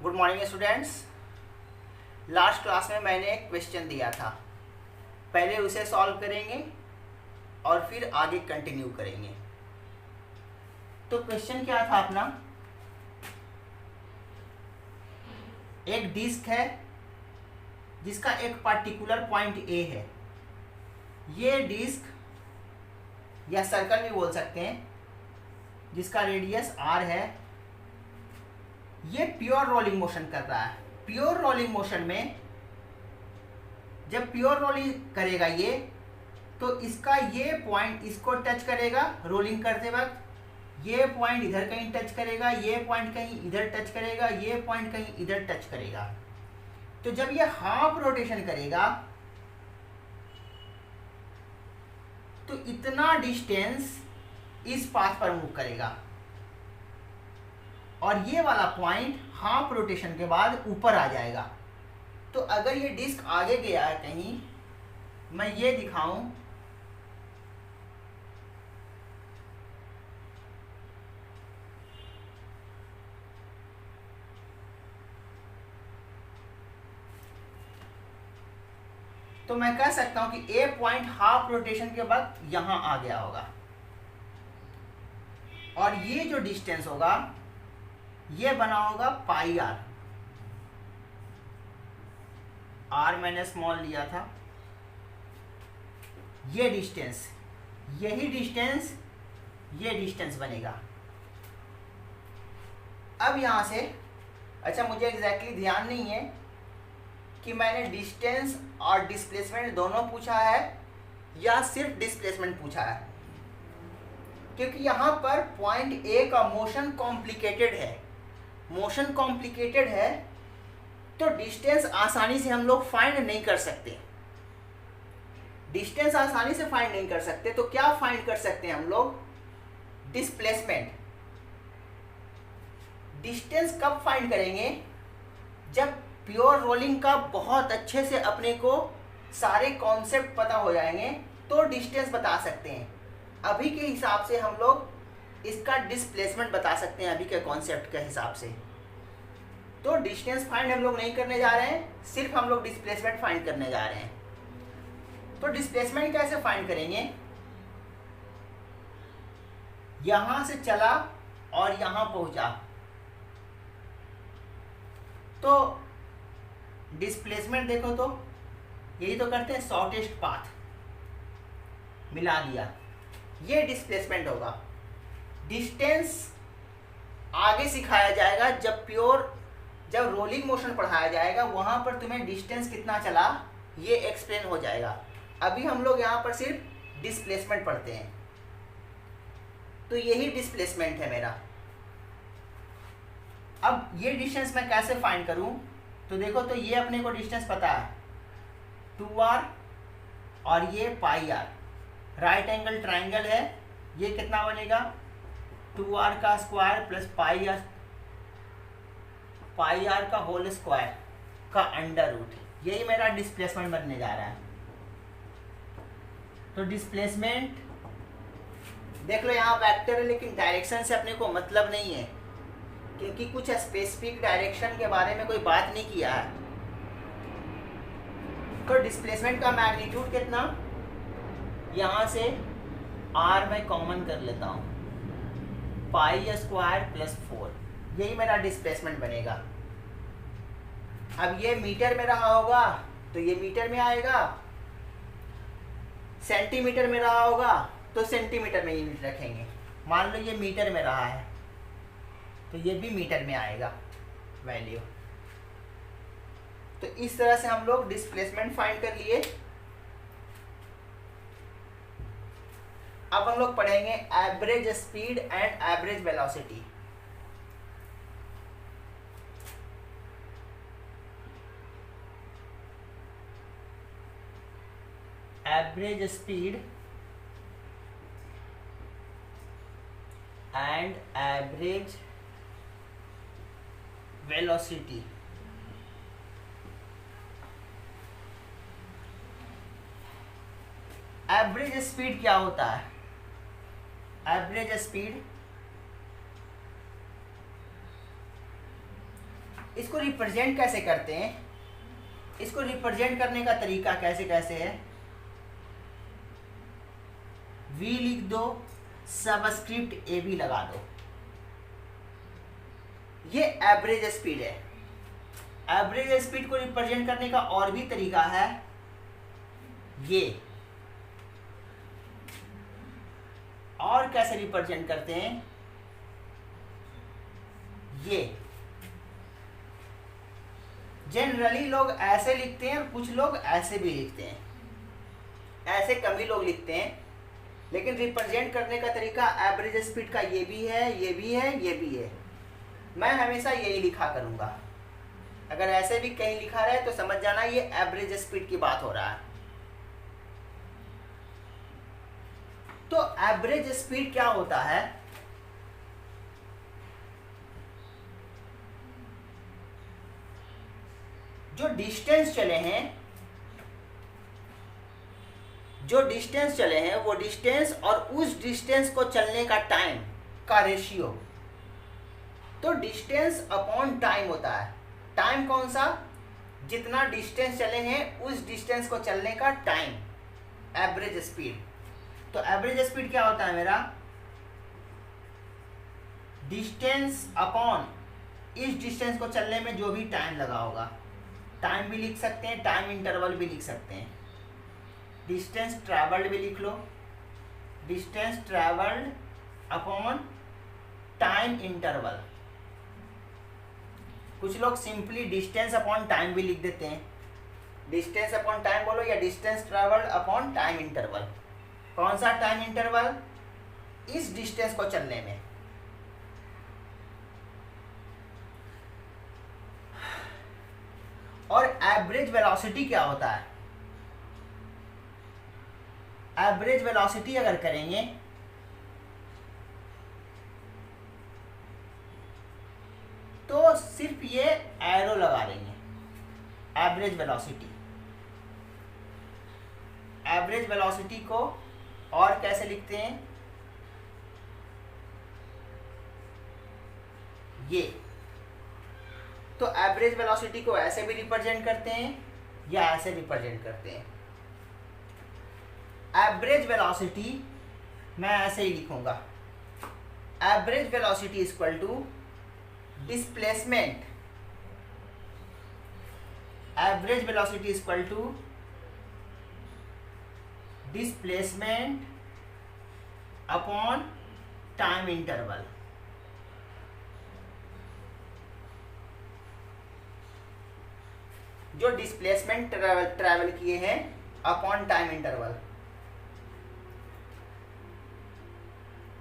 Good morning students. Last class में मैंने एक क्वेश्चन दिया था, पहले उसे सॉल्व करेंगे और फिर आगे कंटिन्यू करेंगे। तो क्वेश्चन क्या था अपना, एक डिस्क है जिसका एक पर्टिकुलर पॉइंट ए है। ये डिस्क या सर्कल भी बोल सकते हैं, जिसका रेडियस आर है। ये प्योर रोलिंग मोशन कर रहा है। प्योर रोलिंग मोशन में जब प्योर रोलिंग करेगा ये, तो इसका ये पॉइंट इसको टच करेगा रोलिंग करते वक्त, ये पॉइंट इधर कहीं टच करेगा, ये पॉइंट कहीं इधर टच करेगा, ये पॉइंट कहीं इधर टच करेगा। तो जब ये हाफ रोटेशन करेगा तो इतना डिस्टेंस इस पाथ पर मूव करेगा और ये वाला पॉइंट हाफ रोटेशन के बाद ऊपर आ जाएगा। तो अगर ये डिस्क आगे गया है कहीं, मैं ये दिखाऊं, तो मैं कह सकता हूं कि ए पॉइंट हाफ रोटेशन के बाद यहां आ गया होगा और ये जो डिस्टेंस होगा ये बना होगा पाई आर। आर मैंने स्मॉल लिया था। ये डिस्टेंस, यही डिस्टेंस, ये डिस्टेंस बनेगा। अब यहां से, अच्छा मुझे एग्जैक्टली ध्यान नहीं है कि मैंने डिस्टेंस और डिस्प्लेसमेंट दोनों पूछा है या सिर्फ डिस्प्लेसमेंट पूछा है, क्योंकि यहां पर पॉइंट ए का मोशन कॉम्प्लिकेटेड है। मोशन कॉम्प्लिकेटेड है तो डिस्टेंस आसानी से हम लोग फाइंड नहीं कर सकते। डिस्टेंस आसानी से फाइंड नहीं कर सकते तो क्या फाइंड कर सकते हैं हम लोग? डिस्प्लेसमेंट। डिस्टेंस कब फाइंड करेंगे? जब प्योर रोलिंग का बहुत अच्छे से अपने को सारे कॉन्सेप्ट पता हो जाएंगे तो डिस्टेंस बता सकते हैं। अभी के हिसाब से हम लोग इसका डिस्प्लेसमेंट बता सकते हैं, अभी के कॉन्सेप्ट के हिसाब से। तो डिस्टेंस फाइंड हम लोग नहीं करने जा रहे हैं, सिर्फ हम लोग डिस्प्लेसमेंट फाइंड करने जा रहे हैं। तो डिस्प्लेसमेंट कैसे फाइंड करेंगे? यहां से चला और यहां पहुंचा, तो डिस्प्लेसमेंट देखो तो यही तो करते हैं, शॉर्टेस्ट पाथ मिला लिया, ये डिस्प्लेसमेंट होगा। डिस्टेंस आगे सिखाया जाएगा, जब रोलिंग मोशन पढ़ाया जाएगा वहां पर तुम्हें डिस्टेंस कितना चला ये एक्सप्लेन हो जाएगा। अभी हम लोग यहाँ पर सिर्फ डिस्प्लेसमेंट पढ़ते हैं। तो यही डिस्प्लेसमेंट है मेरा। अब ये डिस्टेंस मैं कैसे फाइंड करूं? तो देखो, तो ये अपने को डिस्टेंस पता है 2r और ये पाई आर। राइट एंगल ट्राइंगल है, ये कितना बनेगा? 2r का स्क्वायर प्लस पाई आर का होल स्क्वायर का अंडर रूट। यही मेरा डिस्प्लेसमेंट बनने जा रहा है। तो डिस्प्लेसमेंट देख लो, यहाँ वेक्टर है लेकिन डायरेक्शन से अपने को मतलब नहीं है, क्योंकि कुछ स्पेसिफिक डायरेक्शन के बारे में कोई बात नहीं किया है। तो डिस्प्लेसमेंट का मैग्नीट्यूड कितना? यहाँ से r मैं कॉमन कर लेता हूँ, पाई स्क्वायर प्लस 4, यही मेरा डिस्प्लेसमेंट बनेगा। अब ये मीटर में रहा होगा तो ये मीटर में आएगा, सेंटीमीटर में रहा होगा तो सेंटीमीटर में यूनिट रखेंगे। मान लो ये मीटर में रहा है तो ये भी मीटर में आएगा वैल्यू। तो इस तरह से हम लोग डिस्प्लेसमेंट फाइंड कर लिए। अब हम लोग पढ़ेंगे average speed and average velocity. Average speed and average velocity. Average speed क्या होता है? एवरेज स्पीड इसको रिप्रेजेंट कैसे करते हैं, इसको रिप्रेजेंट करने का तरीका कैसे कैसे है, v लिख दो, सबस्क्रिप्ट ए बी लगा दो। ये एवरेज स्पीड है। एवरेज स्पीड को रिप्रेजेंट करने का और भी तरीका है, ये और कैसे रिप्रेजेंट करते हैं, ये जनरली लोग ऐसे लिखते हैं और कुछ लोग ऐसे भी लिखते हैं, ऐसे कम ही लोग लिखते हैं, लेकिन रिप्रेजेंट करने का तरीका एवरेज स्पीड का ये भी है, ये भी है, ये भी है। मैं हमेशा यही लिखा करूंगा। अगर ऐसे भी कहीं लिखा रहे तो समझ जाना ये एवरेज स्पीड की बात हो रहा है। तो एवरेज स्पीड क्या होता है, जो डिस्टेंस चले हैं वो डिस्टेंस और उस डिस्टेंस को चलने का टाइम का रेशियो। तो डिस्टेंस अपॉन टाइम होता है। टाइम कौन सा, जितना डिस्टेंस चले हैं उस डिस्टेंस को चलने का टाइम, एवरेज स्पीड। तो एवरेज स्पीड क्या होता है मेरा, डिस्टेंस अपॉन इस डिस्टेंस को चलने में जो भी टाइम लगा होगा। टाइम भी लिख सकते हैं, टाइम इंटरवल भी लिख सकते हैं। डिस्टेंस ट्रैवल्ड भी लिख लो, distance travelled upon time interval. कुछ लोग सिंपली डिस्टेंस अपॉन टाइम भी लिख देते हैं। डिस्टेंस अपॉन टाइम बोलो या distance travelled upon time interval. कौन सा टाइम इंटरवल, इस डिस्टेंस को चलने में। और एवरेज वेलोसिटी क्या होता है, एवरेज वेलोसिटी अगर करेंगे तो सिर्फ ये एरो लगा देंगे, एवरेज वेलोसिटी। एवरेज वेलोसिटी को और कैसे लिखते हैं, ये। तो एवरेज वेलोसिटी को ऐसे भी रिप्रेजेंट करते हैं या ऐसे रिप्रेजेंट करते हैं। एवरेज वेलोसिटी मैं ऐसे ही लिखूंगा, average velocity is equal to displacement. Average velocity is equal to displacement upon time interval. जो डिस्प्लेसमेंट ट्रैवल किए हैं अपॉन टाइम इंटरवल।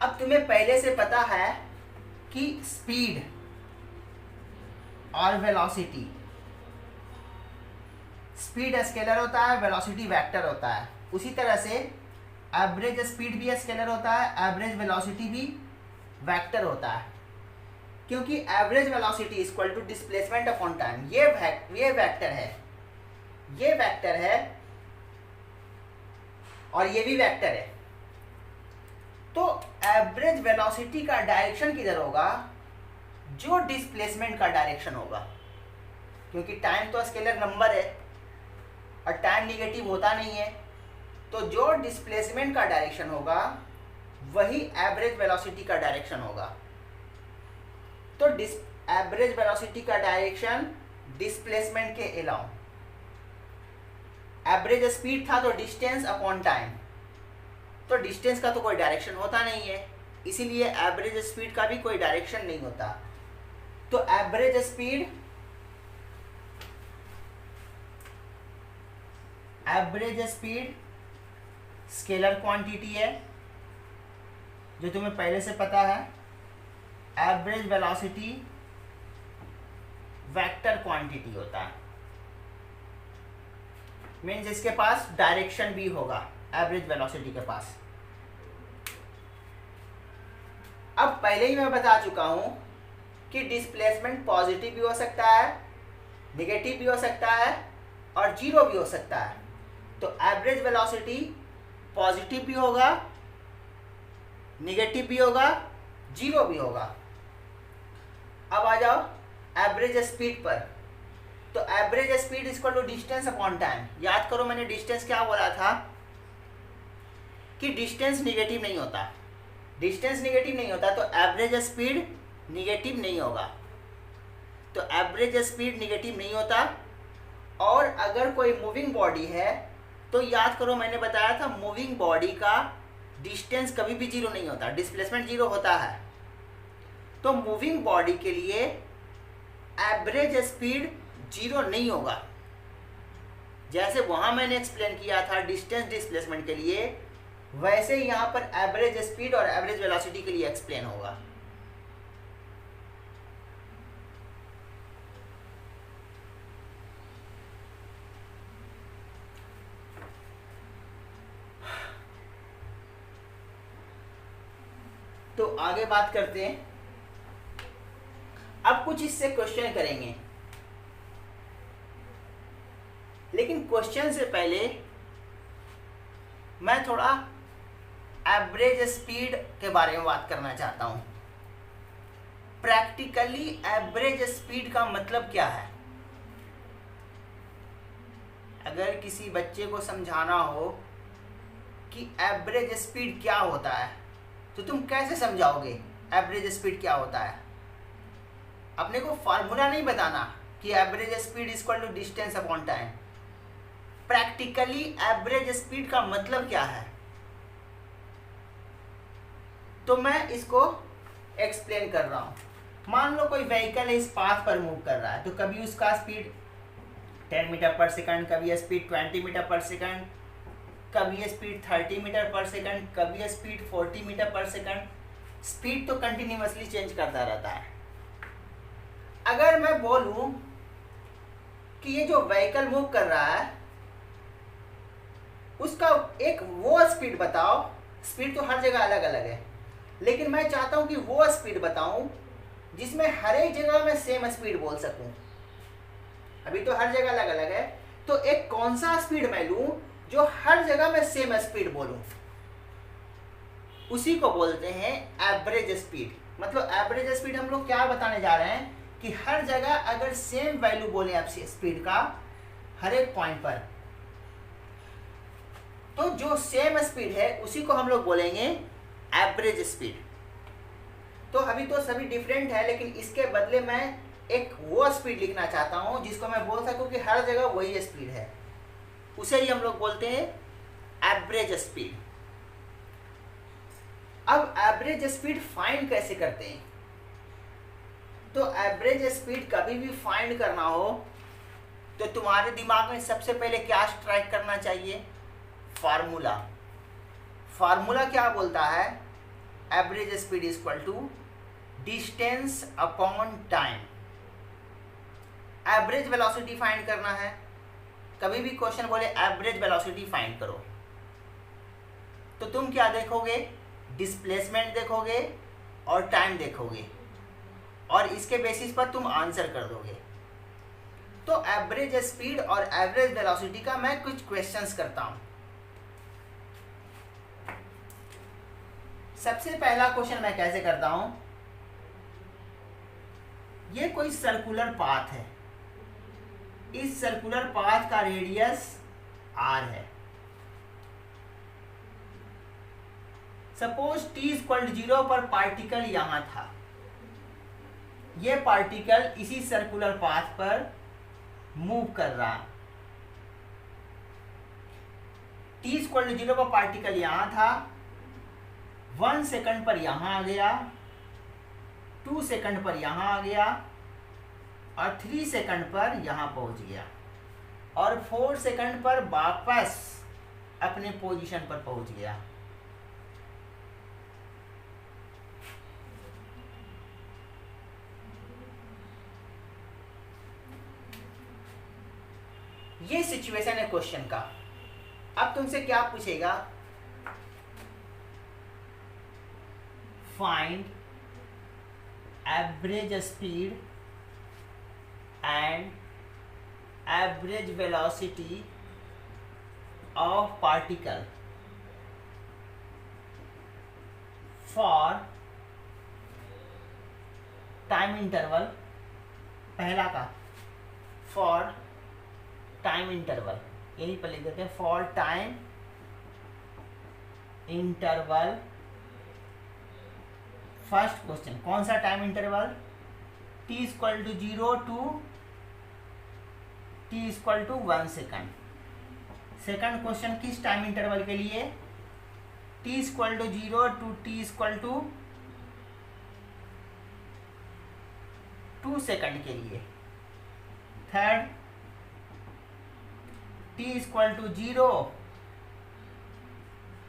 अब तुम्हें पहले से पता है कि स्पीड और वेलोसिटी, स्पीड स्केलर होता है, वेलोसिटी वेक्टर होता है। उसी तरह से एवरेज स्पीड भी स्केलर होता है, एवरेज वेलोसिटी भी वेक्टर होता है, क्योंकि average velocity is equal to displacement upon time. ये वेक्टर है, ये वेक्टर है और ये भी वेक्टर है। तो एवरेज वेलोसिटी का डायरेक्शन किधर होगा, जो डिस्प्लेसमेंट का डायरेक्शन होगा, क्योंकि टाइम तो स्केलर नंबर है और टाइम निगेटिव होता नहीं है। तो जो डिस्प्लेसमेंट का डायरेक्शन होगा वही एवरेज वेलोसिटी का डायरेक्शन होगा। तो एवरेज वेलोसिटी का डायरेक्शन डिस्प्लेसमेंट के अलाउ। एवरेज स्पीड था तो डिस्टेंस अपॉन टाइम, तो डिस्टेंस का तो कोई डायरेक्शन होता नहीं है, इसीलिए एवरेज स्पीड का भी कोई डायरेक्शन नहीं होता। तो एवरेज स्पीड स्केलर क्वांटिटी है जो तुम्हें पहले से पता है। एवरेज वेलोसिटी वेक्टर क्वांटिटी होता है, मीन्स इसके पास डायरेक्शन भी होगा एवरेज वेलोसिटी के पास। अब पहले ही मैं बता चुका हूं कि डिस्प्लेसमेंट पॉजिटिव भी हो सकता है, नेगेटिव भी हो सकता है और जीरो भी हो सकता है। तो एवरेज वेलोसिटी पॉजिटिव भी होगा, नेगेटिव भी होगा, जीरो भी होगा। अब आ जाओ एवरेज स्पीड पर, तो average speed equal to distance upon time. याद करो मैंने डिस्टेंस क्या बोला था कि डिस्टेंस निगेटिव नहीं होता, डिस्टेंस निगेटिव नहीं होता तो एवरेज स्पीड निगेटिव नहीं होगा, तो एवरेज स्पीड निगेटिव नहीं होता। और अगर कोई मूविंग बॉडी है तो याद करो मैंने बताया था मूविंग बॉडी का डिस्टेंस कभी भी जीरो नहीं होता, डिस्प्लेसमेंट जीरो होता है। तो मूविंग बॉडी के लिए एवरेज स्पीड जीरो नहीं होगा, जैसे वहां मैंने एक्सप्लेन किया था डिस्टेंस डिस्प्लेसमेंट के लिए, वैसे ही यहाँ पर एवरेज स्पीड और एवरेज वेलोसिटी के लिए एक्सप्लेन होगा। तो आगे बात करते हैं, अब कुछ इससे क्वेश्चन करेंगे, लेकिन क्वेश्चन से पहले मैं थोड़ा एवरेज स्पीड के बारे में बात करना चाहता हूं। प्रैक्टिकली एवरेज स्पीड का मतलब क्या है? अगर किसी बच्चे को समझाना हो कि एवरेज स्पीड क्या होता है तो तुम कैसे समझाओगे एवरेज स्पीड क्या होता है? अपने को फार्मूला नहीं बताना कि average speed equal to distance upon time. Practically average speed का मतलब क्या है, तो मैं इसको एक्सप्लेन कर रहा हूं। मान लो कोई व्हीकल इस पाथ पर मूव कर रहा है, तो कभी उसका स्पीड 10 मीटर पर सेकंड, कभी स्पीड 20 मीटर पर सेकंड, कभी स्पीड 30 मीटर पर सेकंड, कभी speed 40 metre per second. Speed तो कंटिन्यूअसली चेंज करता रहता है। अगर मैं बोलूं कि ये जो व्हीकल मूव कर रहा है उसका एक वो स्पीड बताओ, स्पीड तो हर जगह अलग अलग है, लेकिन मैं चाहता हूं कि वो स्पीड बताऊं जिसमें हर एक जगह मैं सेम स्पीड बोल सकूं। अभी तो हर जगह अलग अलग है, तो एक कौन सा स्पीड मैं लूं जो हर जगह मैं सेम स्पीड बोलूं, उसी को बोलते हैं एवरेज स्पीड। मतलब एवरेज स्पीड हम लोग क्या बताने जा रहे हैं कि हर जगह अगर सेम वैल्यू बोले आप स्पीड का हर एक पॉइंट पर, तो जो सेम स्पीड है उसी को हम लोग बोलेंगे एवरेज स्पीड। तो अभी तो सभी डिफरेंट है, लेकिन इसके बदले मैं एक वो स्पीड लिखना चाहता हूं जिसको मैं बोल सकूं कि हर जगह वही स्पीड है, उसे ही हम लोग बोलते हैं एवरेज स्पीड। अब एवरेज स्पीड फाइंड कैसे करते हैं? तो एवरेज स्पीड कभी भी फाइंड करना हो तो तुम्हारे दिमाग में सबसे पहले क्या स्ट्राइक करना चाहिए? फार्मूला। फार्मूला क्या बोलता है? Average speed equal to distance upon time. Average velocity find करना है, कभी भी क्वेश्चन बोले एवरेज वेलोसिटी फाइंड करो, तो तुम क्या देखोगे? डिस्प्लेसमेंट देखोगे और टाइम देखोगे, और इसके बेसिस पर तुम आंसर कर दोगे। तो एवरेज स्पीड और एवरेज वेलोसिटी का मैं कुछ क्वेश्चंस करता हूं। सबसे पहला क्वेश्चन मैं कैसे करता हूं? ये कोई सर्कुलर पाथ है, इस सर्कुलर पाथ का रेडियस r है। सपोज t इक्वल 0 पर पार्टिकल यहां था, ये पार्टिकल इसी सर्कुलर पाथ पर मूव कर रहा। t इक्वल 0 पर पार्टिकल यहां था, 1 सेकंड पर यहां आ गया, 2 सेकंड पर यहां आ गया, और 3 सेकंड पर यहां पहुंच गया, और 4 सेकंड पर वापस अपने पोजीशन पर पहुंच गया। ये सिचुएशन है क्वेश्चन का। अब तुमसे क्या पूछेगा? Find average speed and average velocity of particle for time interval पहला का फॉर टाइम इंटरवल, यही पर लिख देते हैं for time interval. First question कौन सा time interval, t equal to 0 to t equal to 1 second. Second question किस टाइम इंटरवल के लिए, t equal to 0 to t equal to 2 second के लिए। Third t equal to 0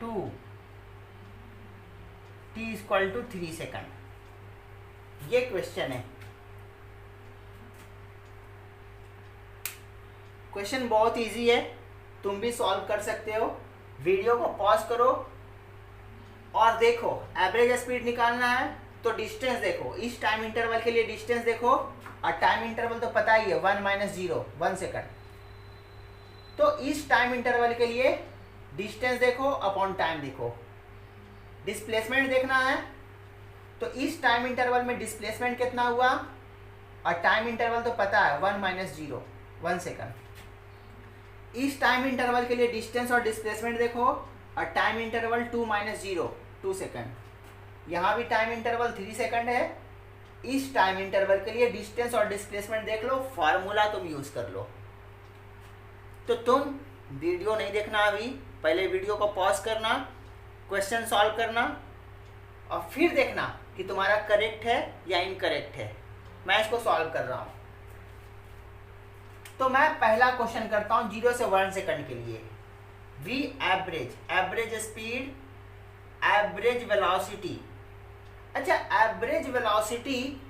to t equal to 3 second. ये question है। Question बहुत easy है, तुम भी सॉल्व कर सकते हो। वीडियो को पॉज करो और देखो। एवरेज स्पीड निकालना है तो डिस्टेंस देखो, इस टाइम इंटरवल के लिए डिस्टेंस देखो, और टाइम इंटरवल तो पता ही है 1 माइनस 0 1 सेकंड। तो इस टाइम इंटरवल के लिए डिस्टेंस देखो अपॉन टाइम देखो। डिस्प्लेसमेंट देखना है तो इस टाइम इंटरवल में डिस्प्लेसमेंट कितना हुआ, और टाइम इंटरवल तो पता है 1 माइनस 0 1 सेकंड। इस टाइम इंटरवल के लिए डिस्टेंस और डिस्प्लेसमेंट देखो, और टाइम इंटरवल 2 माइनस 0 2 सेकंड। यहाँ भी टाइम इंटरवल 3 सेकंड है। इस टाइम इंटरवल के लिए डिस्टेंस और डिस्प्लेसमेंट देख लो, फार्मूला तुम यूज कर लो। तो तुम वीडियो नहीं देखना अभी, पहले वीडियो को पॉज करना, क्वेश्चन सॉल्व करना, और फिर देखना कि तुम्हारा करेक्ट है या इनकरेक्ट है। मैं इसको सॉल्व कर रहा हूँ। तो मैं पहला क्वेश्चन करता हूँ 0 से 1 सेकंड के लिए। V average speed, average velocity. अच्छा, एवरेज वेलोसिटी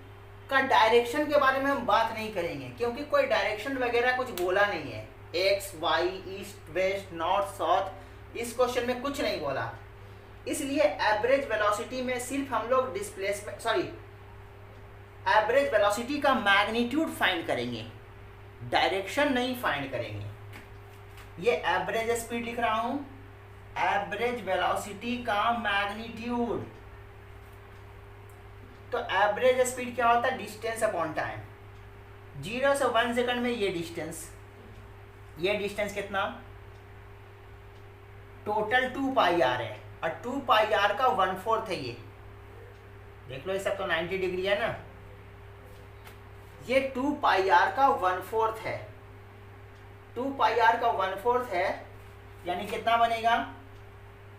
का डायरेक्शन के बारे में हम बात नहीं करेंगे, क्योंकि कोई डायरेक्शन वगैरह कुछ बोला नहीं है। X Y, east west, north south, इस क्वेश्चन में कुछ नहीं बोला। इसलिए एवरेज वेलोसिटी में सिर्फ हम लोग एवरेज वेलोसिटी का मैग्नीट्यूड फाइंड करेंगे, डायरेक्शन नहीं फाइंड करेंगे। ये एवरेज स्पीड लिख रहा हूं, एवरेज वेलोसिटी का मैग्नीट्यूड। तो एवरेज स्पीड क्या होता है, डिस्टेंस अपॉन टाइम। 0 से 1 सेकंड में ये डिस्टेंस कितना, टोटल 2 पाई आर है, और 2 पाई आर का 1/4 है। ये देख लो, ये सब तो 90 डिग्री है ना। ये 2 पाई आर का 1/4 है। 2 पाई आर का 1/4 है, यानी कितना बनेगा,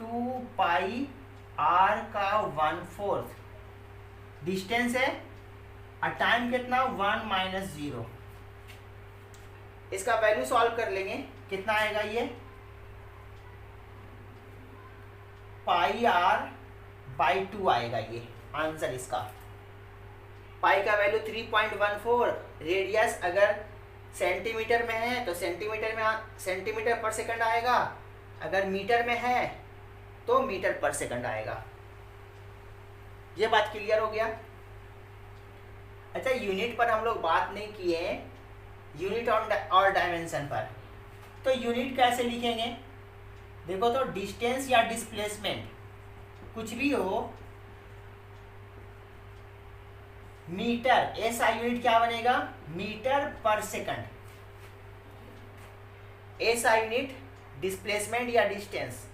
2 पाई आर का 1/4 डिस्टेंस है, और टाइम कितना 1 माइनस 0। इसका वैल्यू सॉल्व कर लेंगे, कितना आएगा, ये पाई आर बाई 2 आएगा ये आंसर इसका। पाई का वैल्यू 3.14, रेडियस अगर सेंटीमीटर में है तो सेंटीमीटर पर सेकंड आएगा, अगर मीटर में है तो मीटर पर सेकंड आएगा। ये बात क्लियर हो गया। अच्छा, यूनिट पर हम लोग बात नहीं किए हैं, यूनिट और डायमेंशन पर। तो यूनिट कैसे लिखेंगे, देखो तो डिस्टेंस या डिस्प्लेसमेंट कुछ भी हो, मीटर, ऐसा यूनिट क्या बनेगा, मीटर पर सेकंड। ऐसा यूनिट डिस्प्लेसमेंट या डिस्टेंस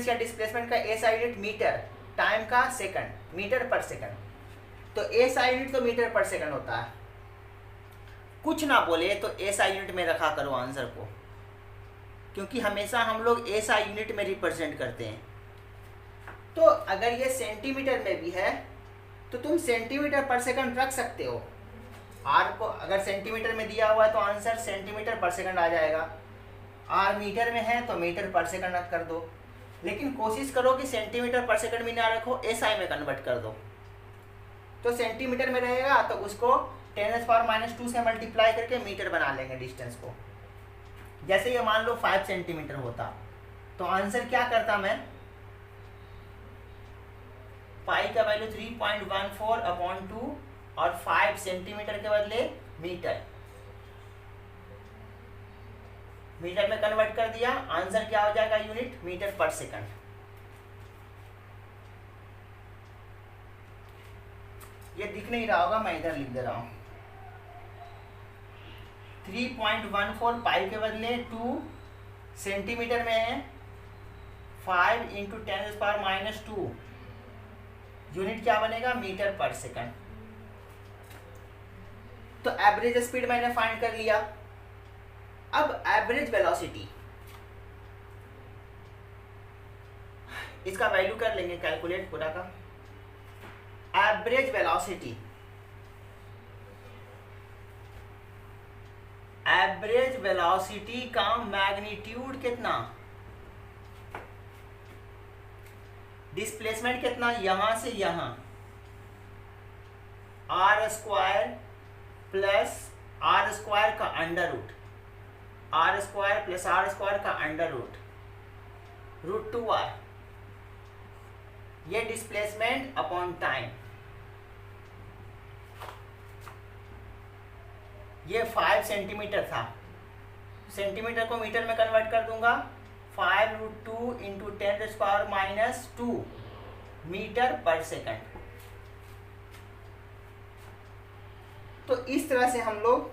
या डिस्प्लेसमेंट का ऐसा यूनिट मीटर, टाइम का सेकंड, मीटर पर सेकंड। तो ऐसा यूनिट तो मीटर पर सेकंड होता है। कुछ ना बोले तो ऐसा यूनिट में रखा करो आंसर को, क्योंकि हमेशा हम लोग ऐसा यूनिट में रिप्रेजेंट करते हैं। तो अगर ये सेंटीमीटर में भी है तो तुम सेंटीमीटर पर सेकंड रख सकते हो। आर को अगर सेंटीमीटर में दिया हुआ है तो आंसर सेंटीमीटर पर सेकंड आ जाएगा। आर मीटर में है तो मीटर पर सेकंड कर दो, लेकिन कोशिश करो कि सेंटीमीटर पर सेकंड में ना रखो, एसआई में कन्वर्ट कर दो। तो सेंटीमीटर में रहेगा तो उसको 10⁻⁻² से मल्टीप्लाई करके मीटर बना लेंगे डिस्टेंस को। जैसे ये मान लो 5 सेंटीमीटर होता तो आंसर क्या करता मैं, पाई का वैल्यू 3.14/2 और 5 सेंटीमीटर के बदले मीटर में कन्वर्ट कर दिया। आंसर क्या हो जाएगा, यूनिट मीटर पर सेकंड। ये दिख नहीं रहा होगा, मैं इधर लिख दे रहा हूं। 3.14 पाई के बदले 2 सेंटीमीटर में है, 5 इंटू 10⁻²। यूनिट क्या बनेगा? Metre per second. तो एवरेज स्पीड मैंने फाइंड कर लिया। अब एवरेज वेलोसिटी, इसका वैल्यू कर लेंगे कैलकुलेट पूरा का। एवरेज वेलोसिटी, एवरेज वेलोसिटी का मैग्नीट्यूड कितना, डिस्प्लेसमेंट कितना, यहां से यहां, r² प्लस r² का under root, r² plus r² का अंडर रूट, √2r, ये डिस्प्लेसमेंट अपॉन टाइम। ये 5 सेंटीमीटर था, सेंटीमीटर को मीटर में कन्वर्ट कर दूंगा, 5√2 इंटू 10⁻² मीटर पर सेकंड। तो इस तरह से हम लोग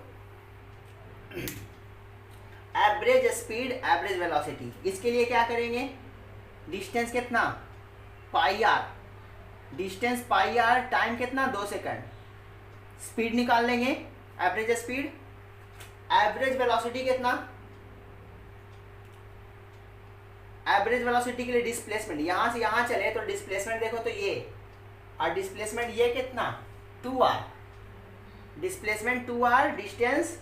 एवरेज स्पीड, एवरेज वेलोसिटी, इसके लिए क्या करेंगे, डिस्टेंस कितना, πr, डिस्टेंस πr, टाइम कितना 2 सेकंड, स्पीड निकाल लेंगे, एवरेज स्पीड। एवरेज वेलोसिटी कितना, एवरेज वेलोसिटी के लिए डिस्प्लेसमेंट, यहां से यहां चले तो डिस्प्लेसमेंट देखो तो ये, और डिस्प्लेसमेंट ये कितना 2r, displacement 2r, distance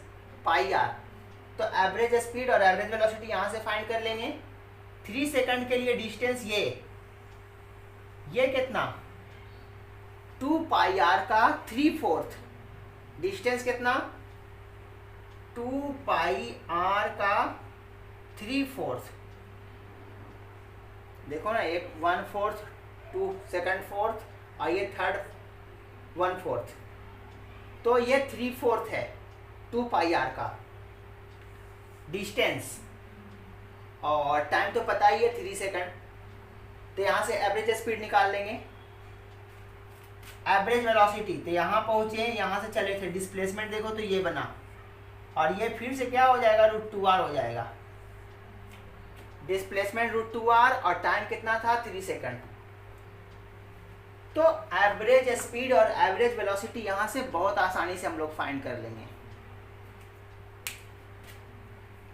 πr। तो एवरेज स्पीड और एवरेज वेलोसिटी यहां से फाइंड कर लेंगे। 3 सेकंड के लिए डिस्टेंस ये कितना 2πr का 3/4, डिस्टेंस कितना 2πr का 3/4, देखो ना, एक 1/4, 2 सेकंड 4th और ये थर्ड 1/4, तो ये 3/4 है 2πr का डिस्टेंस, और टाइम तो पता ही है 3 सेकंड। तो यहाँ से एवरेज स्पीड निकाल लेंगे। एवरेज वेलोसिटी, तो यहाँ पहुँचे, यहाँ से चले थे, डिस्प्लेसमेंट देखो तो ये बना, और ये फिर से क्या हो जाएगा, √2r हो जाएगा, डिस्प्लेसमेंट √2r, और टाइम कितना था 3 सेकंड। तो एवरेज स्पीड और एवरेज वेलोसिटी यहाँ से बहुत आसानी से हम लोग फाइंड कर लेंगे।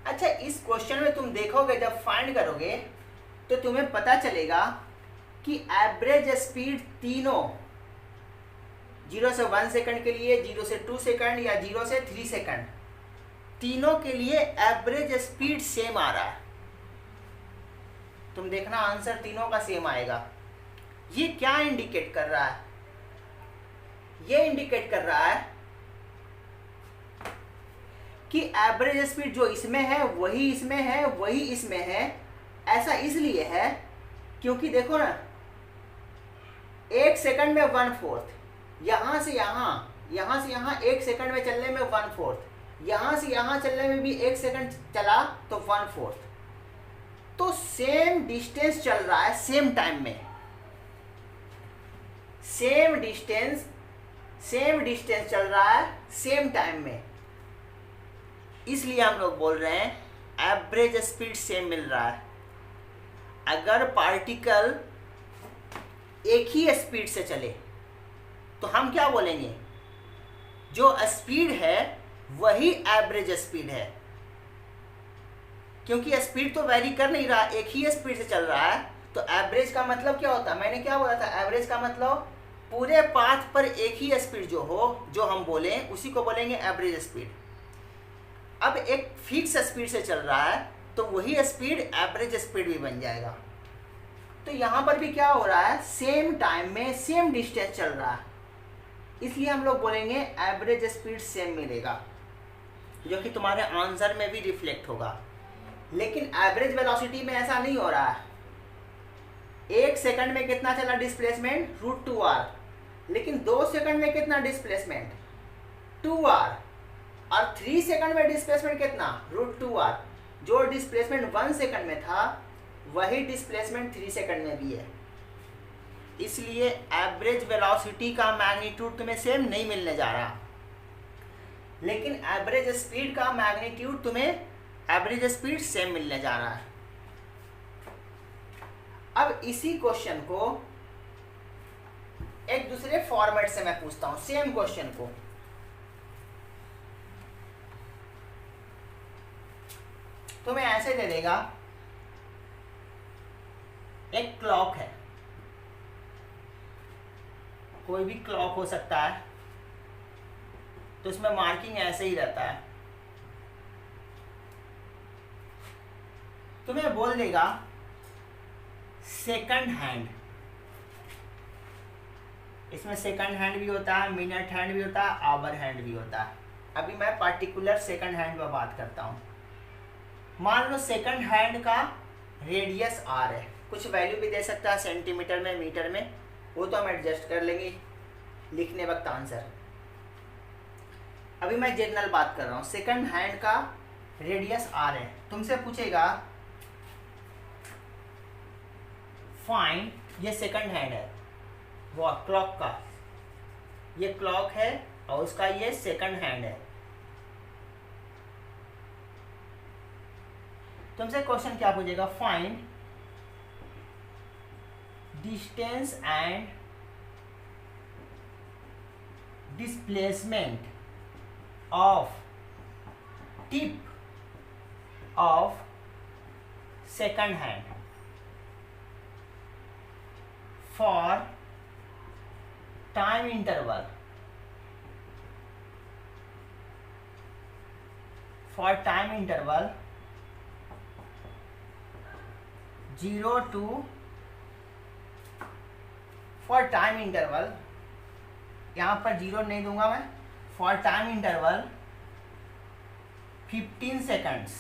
अच्छा, इस क्वेश्चन में तुम देखोगे, जब फाइंड करोगे तो तुम्हें पता चलेगा कि एवरेज स्पीड तीनों, 0 से 1 सेकंड के लिए, 0 से 2 सेकंड या 0 से 3 सेकंड, तीनों के लिए एवरेज स्पीड सेम आ रहा है। तुम देखना आंसर तीनों का सेम आएगा। ये क्या इंडिकेट कर रहा है, ये इंडिकेट कर रहा है कि एवरेज स्पीड जो इसमें है वही इसमें है, वही इसमें है। ऐसा इसलिए है क्योंकि देखो ना, 1 सेकंड में 1/4, यहाँ से यहाँ, यहाँ से यहाँ 1 सेकंड में चलने में 1/4, यहाँ से यहाँ चलने में भी 1 सेकंड चला तो 1/4। तो सेम डिस्टेंस चल रहा है सेम टाइम में, सेम डिस्टेंस चल रहा है सेम टाइम में, इसलिए हम लोग बोल रहे हैं एवरेज स्पीड सेम मिल रहा है। अगर पार्टिकल एक ही स्पीड से चले तो हम क्या बोलेंगे, जो स्पीड है वही एवरेज स्पीड है, क्योंकि स्पीड तो वैरी कर नहीं रहा, एक ही स्पीड से चल रहा है। तो एवरेज का मतलब क्या होता है, मैंने क्या बोला था, एवरेज का मतलब पूरे पाथ पर एक ही स्पीड जो हो, जो हम बोले उसी को बोलेंगे एवरेज स्पीड। अब एक फिक्स स्पीड से चल रहा है तो वही स्पीड एवरेज स्पीड भी बन जाएगा। तो यहाँ पर भी क्या हो रहा है, सेम टाइम में सेम डिस्टेंस चल रहा है, इसलिए हम लोग बोलेंगे एवरेज स्पीड सेम मिलेगा, जो कि तुम्हारे आंसर में भी रिफ्लेक्ट होगा। लेकिन एवरेज वेलोसिटी में ऐसा नहीं हो रहा है। 1 सेकंड में कितना चला डिस्प्लेसमेंट, √2r, लेकिन 2 सेकंड में कितना डिस्प्लेसमेंट, 2r, और 3 सेकंड में डिस्प्लेसमेंट कितना, √2r। जो डिस्प्लेसमेंट 1 सेकंड में था वही डिस्प्लेसमेंट 3 सेकंड में भी है। इसलिए एवरेज वेलोसिटी का मैग्नीट्यूड तुम्हें सेम नहीं मिलने जा रहा। लेकिन एवरेज स्पीड का मैग्नीट्यूड तुम्हें एवरेज स्पीड सेम मिलने जा रहा है। अब इसी क्वेश्चन को एक दूसरे फॉर्मेट से मैं पूछता हूं, सेम क्वेश्चन को। तुम्हें ऐसे दे देगा, एक क्लॉक है, कोई भी क्लॉक हो सकता है, तो इसमें मार्किंग ऐसे ही रहता है। तुम्हें बोल देगा सेकंड हैंड, इसमें सेकंड हैंड भी होता है, मिनट हैंड भी होता है, आवर हैंड भी होता है। अभी मैं पार्टिकुलर सेकंड हैंड पर बात करता हूँ। मान लो सेकंड हैंड का रेडियस आर है, कुछ वैल्यू भी दे सकता है सेंटीमीटर में, मीटर में, वो तो हम एडजस्ट कर लेंगे लिखने वक्त आंसर। अभी मैं जनरल बात कर रहा हूँ। सेकंड हैंड का रेडियस आर है, तुमसे पूछेगा फाइंड, ये सेकंड हैंड है वो क्लॉक का, ये क्लॉक है और उसका ये सेकंड हैंड है। तुमसे क्वेश्चन क्या पूछेगा, find distance and displacement of tip of second hand for time interval, for time interval 0 to, for time interval, यहाँ पर 0 नहीं दूंगा मैं, for time interval 15 seconds,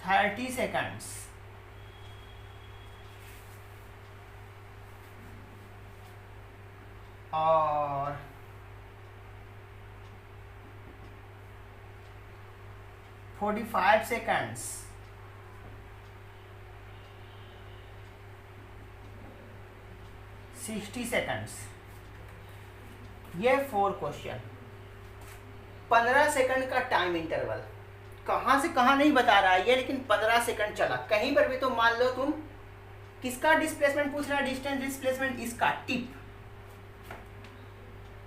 30 seconds, और 45 सेकंड्स, 60 सेकंड्स। ये 4 क्वेश्चन, 15 सेकंड का टाइम इंटरवल, कहाँ से कहाँ नहीं बता रहा है ये, लेकिन 15 सेकंड चला। कहीं पर भी तो मान लो तुम किसका डिस्प्लेसमेंट पूछ रहा है, डिस्टेंस डिस्प्लेसमेंट, इसका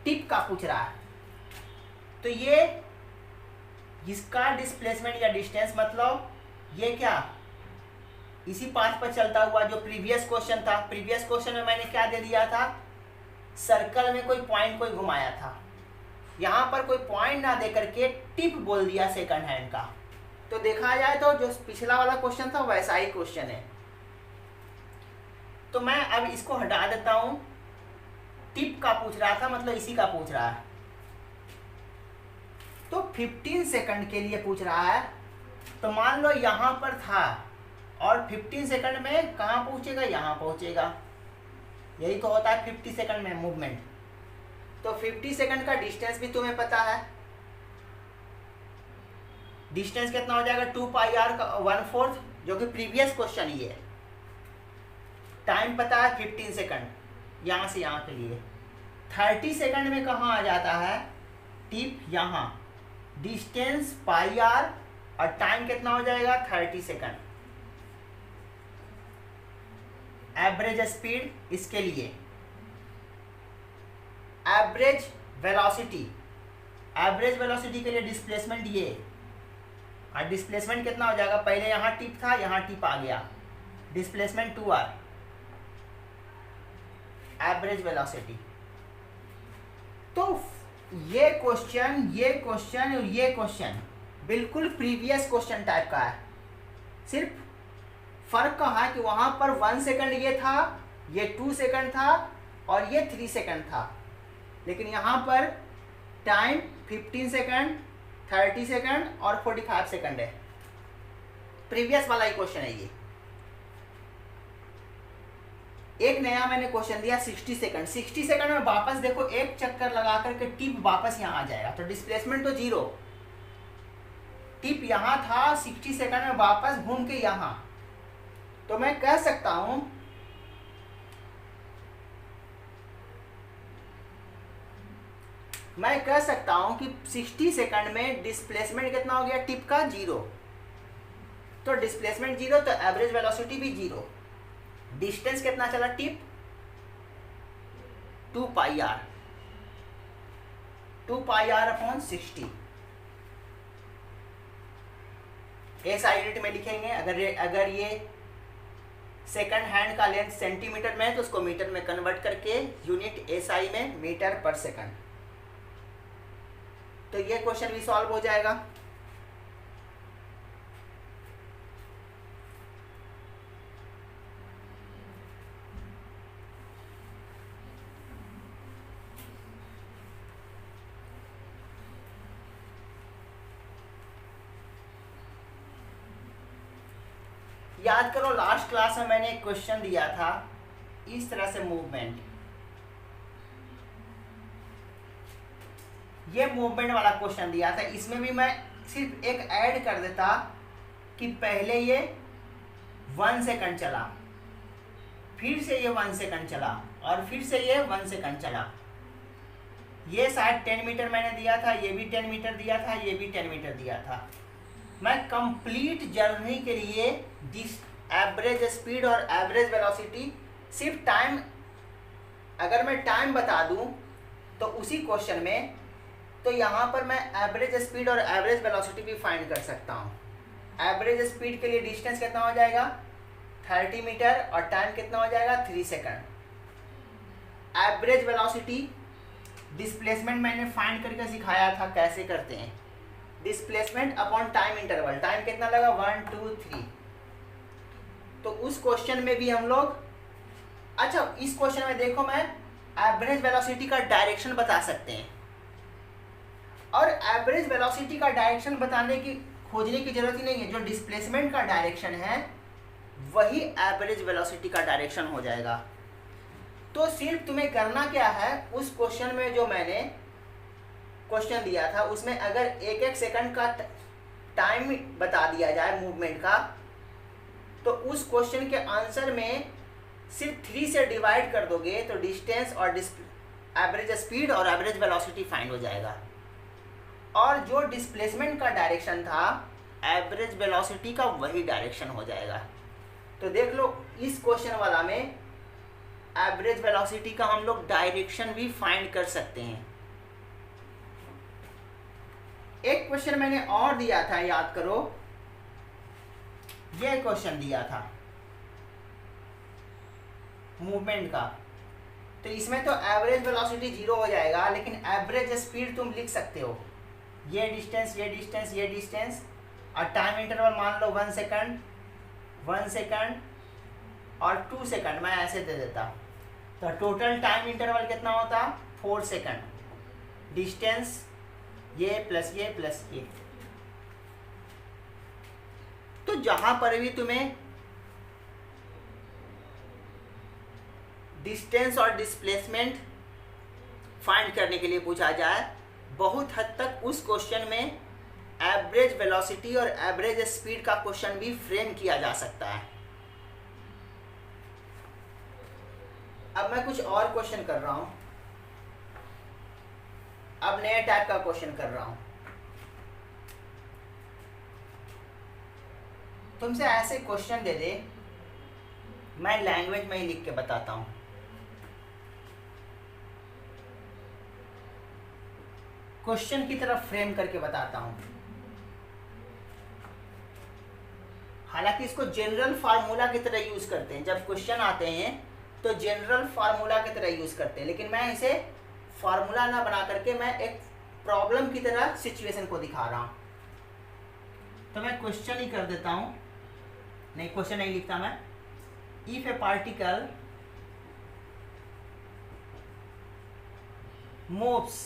टिप का पूछ रहा है। तो ये इसका डिस्प्लेसमेंट या डिस्टेंस मतलब ये क्या, इसी पाथ पर चलता हुआ जो प्रीवियस क्वेश्चन था। प्रीवियस क्वेश्चन में मैंने क्या दे दिया था, सर्कल में कोई पॉइंट कोई घुमाया था, यहाँ पर कोई पॉइंट ना दे करके टिप बोल दिया सेकंड हैंड का। तो देखा जाए तो जो पिछला वाला क्वेश्चन था वैसा ही क्वेश्चन है। तो मैं अब इसको हटा देता हूं, टिप का पूछ रहा था मतलब इसी का पूछ रहा है। तो 15 सेकंड के लिए पूछ रहा है, तो मान लो यहाँ पर था और 15 सेकंड में कहाँ पहुँचेगा, यहाँ पहुँचेगा। यही तो होता है 50 सेकंड में मूवमेंट। तो 50 सेकंड का डिस्टेंस भी तुम्हें पता है, डिस्टेंस कितना हो जाएगा 2πr का 1/4, जो कि प्रीवियस क्वेश्चन ही है। टाइम पता है 15 सेकंड यहाँ से यहाँ के लिए। 30 सेकंड में कहाँ आ जाता है, टिप यहाँ, डिस्टेंस πr और टाइम कितना हो जाएगा 30 सेकंड। एवरेज स्पीड इसके लिए, एवरेज वेलोसिटी, एवरेज वेलोसिटी के लिए डिस्प्लेसमेंट ये, और डिस्प्लेसमेंट कितना हो जाएगा, पहले यहाँ टिप था यहाँ टिप आ गया, डिस्प्लेसमेंट 2r, एवरेज वेलोसिटी। तो ये क्वेश्चन और ये क्वेश्चन बिल्कुल प्रीवियस क्वेश्चन टाइप का है। सिर्फ फर्क कहाँ है कि वहां पर 1 सेकंड ये था, ये 2 सेकंड था और ये 3 सेकंड था, लेकिन यहाँ पर टाइम 15 सेकंड, 30 सेकंड और 45 सेकंड है। प्रीवियस वाला ही क्वेश्चन है ये। एक नया मैंने क्वेश्चन दिया 60 सेकंड। 60 सेकंड में वापस देखो एक चक्कर लगा करके टिप वापस यहाँ आ जाएगा, तो डिस्प्लेसमेंट तो 0। टिप यहाँ था, 60 सेकंड में वापस घूम के यहाँ। तो मैं कह सकता हूं मैं कह सकता हूं कि 60 सेकंड में डिस्प्लेसमेंट कितना हो गया टिप का 0, तो डिस्प्लेसमेंट 0 तो एवरेज वेलोसिटी भी 0। डिस्टेंस कितना चला tip 2 pi R, 2 pi R upon 60। ऐसा यूनिट में लिखेंगे। अगर ये सेकंड हैंड का लेंथ सेंटीमीटर में है तो उसको मीटर में कन्वर्ट करके यूनिट एसआई में मीटर पर सेकंड। तो ये क्वेश्चन भी सॉल्व हो जाएगा। याद करो लास्ट क्लास में मैंने एक क्वेश्चन दिया था इस तरह से मूवमेंट, ये मूवमेंट वाला क्वेश्चन दिया था। इसमें भी मैं सिर्फ एक ऐड कर देता कि पहले ये 1 सेकंड चला, फिर से ये 1 सेकंड चला और फिर से ये 1 सेकंड चला। ये शायद 10 मीटर मैंने दिया था, ये भी 10 मीटर दिया था, ये भी 10 मीटर दिया था। मैं कंप्लीट जर्नी के लिए एवरेज स्पीड और एवरेज वेलोसिटी सिर्फ टाइम, अगर मैं टाइम बता दूं तो उसी क्वेश्चन में, तो यहाँ पर मैं एवरेज स्पीड और एवरेज वेलोसिटी भी फाइंड कर सकता हूँ। एवरेज स्पीड के लिए डिस्टेंस कितना हो जाएगा 30 मीटर और टाइम कितना हो जाएगा 3 सेकंड। एवरेज वेलोसिटी डिस्प्लेसमेंट मैंने फाइंड करके सिखाया था कैसे करते हैं। Displacement upon time interval, time कितना लगा 1 2 3। तो उस क्वेश्चन में भी हम लोग, अच्छा इस क्वेश्चन में देखो मैं एवरेज वेलोसिटी का डायरेक्शन बता सकते हैं, और एवरेज वेलोसिटी का डायरेक्शन बताने की खोजने की जरूरत ही नहीं है। जो डिस्प्लेसमेंट का डायरेक्शन है वही एवरेज वेलोसिटी का डायरेक्शन हो जाएगा। तो सिर्फ तुम्हें करना क्या है, उस क्वेश्चन में जो मैंने क्वेश्चन दिया था उसमें अगर एक एक सेकंड का टाइम बता दिया जाए मूवमेंट का, तो उस क्वेश्चन के आंसर में सिर्फ 3 से डिवाइड कर दोगे तो डिस्टेंस और एवरेज स्पीड और एवरेज वेलोसिटी फाइंड हो जाएगा। और जो डिस्प्लेसमेंट का डायरेक्शन था एवरेज वेलोसिटी का वही डायरेक्शन हो जाएगा। तो देख लो इस क्वेश्चन वाला में एवरेज वेलोसिटी का हम लोग डायरेक्शन भी फाइंड कर सकते हैं। एक क्वेश्चन मैंने और दिया था, याद करो, यह क्वेश्चन दिया था मूवमेंट का। तो इसमें तो एवरेज वेलोसिटी 0 हो जाएगा, लेकिन एवरेज स्पीड तुम लिख सकते हो। ये डिस्टेंस, ये डिस्टेंस, ये डिस्टेंस, और टाइम इंटरवल मान लो 1 सेकंड, 1 सेकंड और 2 सेकंड मैं ऐसे दे देता। तो टोटल टाइम इंटरवल कितना होता 4 सेकंड। डिस्टेंस ये प्लस ये प्लस ये। तो जहां पर भी तुम्हें डिस्टेंस और डिस्प्लेसमेंट फाइंड करने के लिए पूछा जाए, बहुत हद तक उस क्वेश्चन में एवरेज वेलोसिटी और एवरेज स्पीड का क्वेश्चन भी फ्रेम किया जा सकता है। अब मैं कुछ और क्वेश्चन कर रहा हूं, अब नए टाइप का क्वेश्चन कर रहा हूं। तुमसे ऐसे क्वेश्चन दे दे, मैं लैंग्वेज में ही लिख के बताता हूं। क्वेश्चन की तरफ फ्रेम करके बताता हूं। हालांकि इसको जनरल फार्मूला की तरह यूज करते हैं, जब क्वेश्चन आते हैं तो जनरल फार्मूला की तरह यूज करते हैं, लेकिन मैं इसे फार्मूला ना बना करके मैं एक प्रॉब्लम की तरह सिचुएशन को दिखा रहा हूं। तो मैं क्वेश्चन ही कर देता हूं, नहीं क्वेश्चन नहीं लिखता मैं। If A particle moves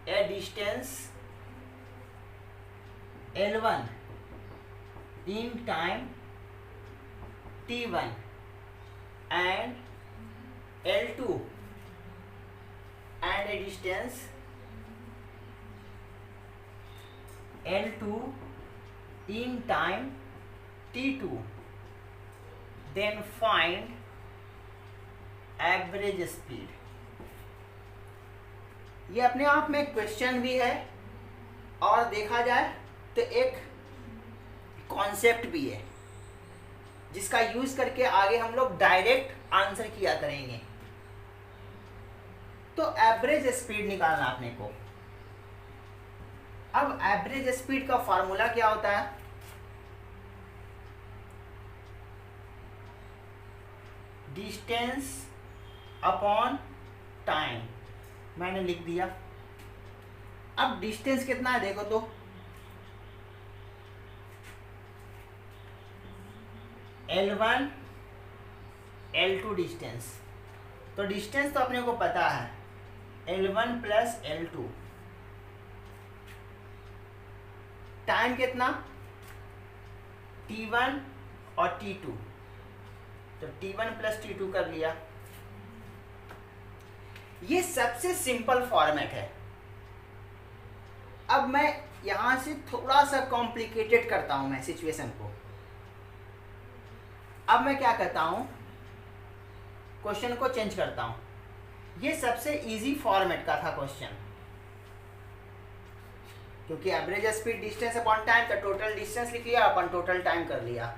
A distance L1 in time T1 and L2 and a distance L2 in time T2, then find average speed। ये अपने आप में क्वेश्चन भी है और देखा जाए तो एक कॉन्सेप्ट भी है जिसका यूज करके आगे हम लोग डायरेक्ट आंसर किया करेंगे। तो एवरेज स्पीड निकालना अपने को। अब एवरेज स्पीड का फॉर्मूला क्या होता है? डिस्टेंस अपॉन टाइम, मैंने लिख दिया। अब डिस्टेंस कितना है देखो तो, L1 L2 डिस्टेंस। तो डिस्टेंस तो अपने को पता है L1 प्लस L2। टाइम कितना? T1 और T2। तो T1 प्लस T2 कर लिया। ये सबसे सिंपल फॉर्मेट है। अब मैं यहां से थोड़ा सा कॉम्प्लिकेटेड करता हूं मैं सिचुएशन को। अब मैं क्या करता हूं, क्वेश्चन को चेंज करता हूं। ये सबसे इजी फॉर्मेट का था क्वेश्चन, क्योंकि average speed distance upon time, तो टोटल डिस्टेंस लिख लिया अपन टोटल टाइम कर लिया।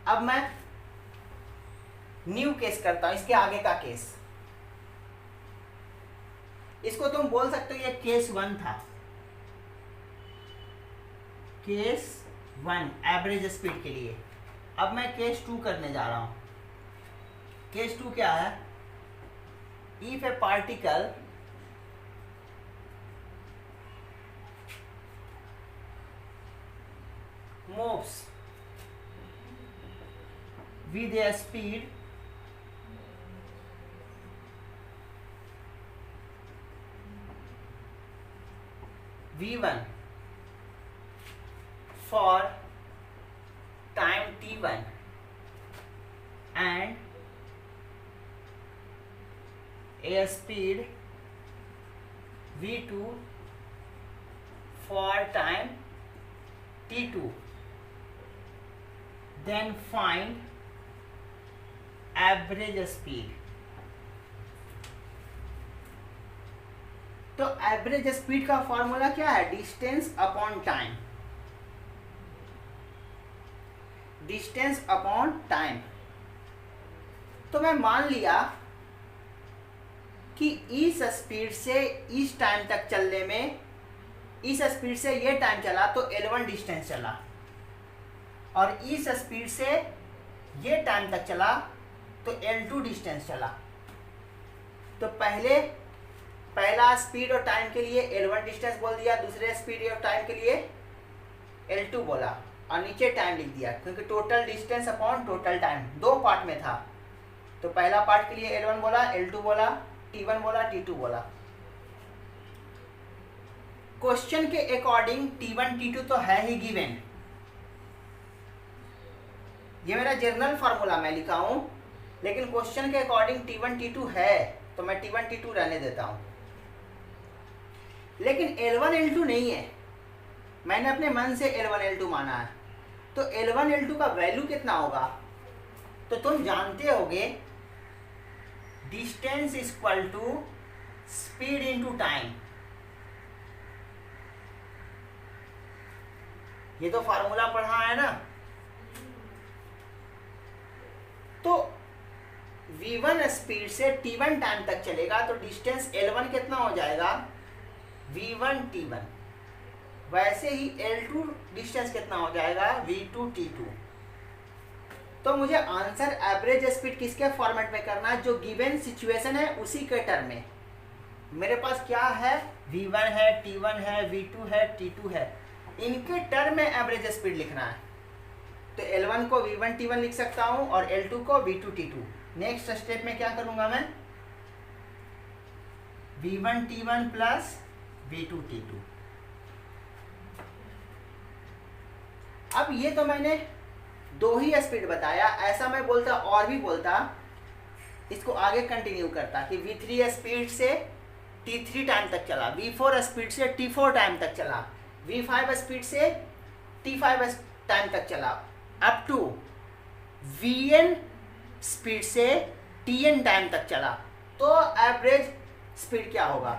अब मैं न्यू केस करता हूं, इसके आगे का केस। इसको तुम बोल सकते हो ये केस 1 था, केस 1 एवरेज स्पीड के लिए। अब मैं केस 2 करने जा रहा हूं। केस 2 क्या है? If A particle moves with a speed v1 for time t1 and a speed v2 for time t2, then find average speed। तो एवरेज स्पीड का फॉर्मूला क्या है? Distance upon time. Distance upon time. तो मैं मान लिया कि इस स्पीड से इस टाइम तक चलने में, इस स्पीड से ये टाइम चला तो L1 डिस्टेंस चला, और इस स्पीड से ये टाइम तक चला तो L2 डिस्टेंस चला। तो पहला स्पीड और टाइम के लिए L1 डिस्टेंस बोल दिया, दूसरे स्पीड और टाइम के लिए L2 बोला, और नीचे टाइम लिख दिया, क्योंकि total distance upon total time दो पार्ट में था। तो पहला पार्ट के लिए L1 बोला, L2 बोला, T1 बोला, T2 बोला। क्वेश्चन के अकॉर्डिंग T1 T2 तो है ही गिवन। ये मेरा जर्नल फार्मूला मैं लिखा हूं, लेकिन क्वेश्चन के अकॉर्डिंग T1 T2 है, तो मैं T1 T2 रहने देता हूं। लेकिन L1 L2 नहीं है, मैंने अपने मन से L1 L2 माना है। तो L1 L2 का वैल्यू कितना होगा? तो तुम जानते होगे distance equal to speed into time. ये तो फार्मूला पढ़ा है ना। तो v1 स्पीड से t1 टाइम तक चलेगा, तो डिस्टेंस L1 कितना हो जाएगा? v1 t1। वैसे ही L2 डिस्टेंस कितना हो जाएगा? v2 t2। तो मुझे आंसर एवरेज स्पीड किसके फॉर्मेट में करना है? जो गिवन सिचुएशन है उसी के टर्म में। मेरे पास क्या है? v1 है, t1 है, v2 है, t2 है, इनके टर्म में एवरेज स्पीड लिखना है। तो L1 को v1 t1 लिख सकता हूं और L2 को v2 t2। नेक्स्ट स्टेप में क्या करूंगा मैं? v1 t1 plus v2 t2। अब ये तो मैंने दो ही स्पीड बताया, ऐसा मैं बोलता और भी बोलता, इसको आगे कंटिन्यू करता कि v3 स्पीड से t3 टाइम तक चला, v4 स्पीड से t4 टाइम तक चला, v5 स्पीड से t5 टाइम तक चला, अप टू vn स्पीड से tn टाइम तक चला। तो एवरेज स्पीड क्या होगा।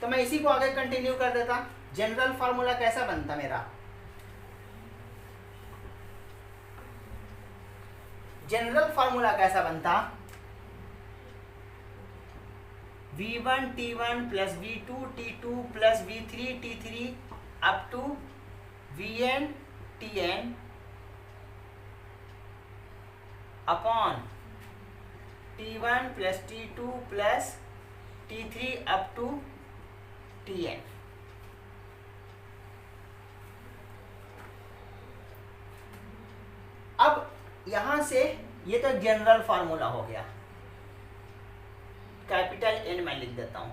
तो मैं इसी को आगे कंटिन्यू कर देता। जनरल फार्मूला कैसा बनता मेरा, जनरल फार्मूला कैसा बनता, V1 T1 plus V2 T2 plus V3 T3 up to Vn Tn upon T1 plus T2 plus T3 up to Tn। अब यहां से ये तो जनरल फार्मूला हो गया, कैपिटल N मैं लिख देता हूं।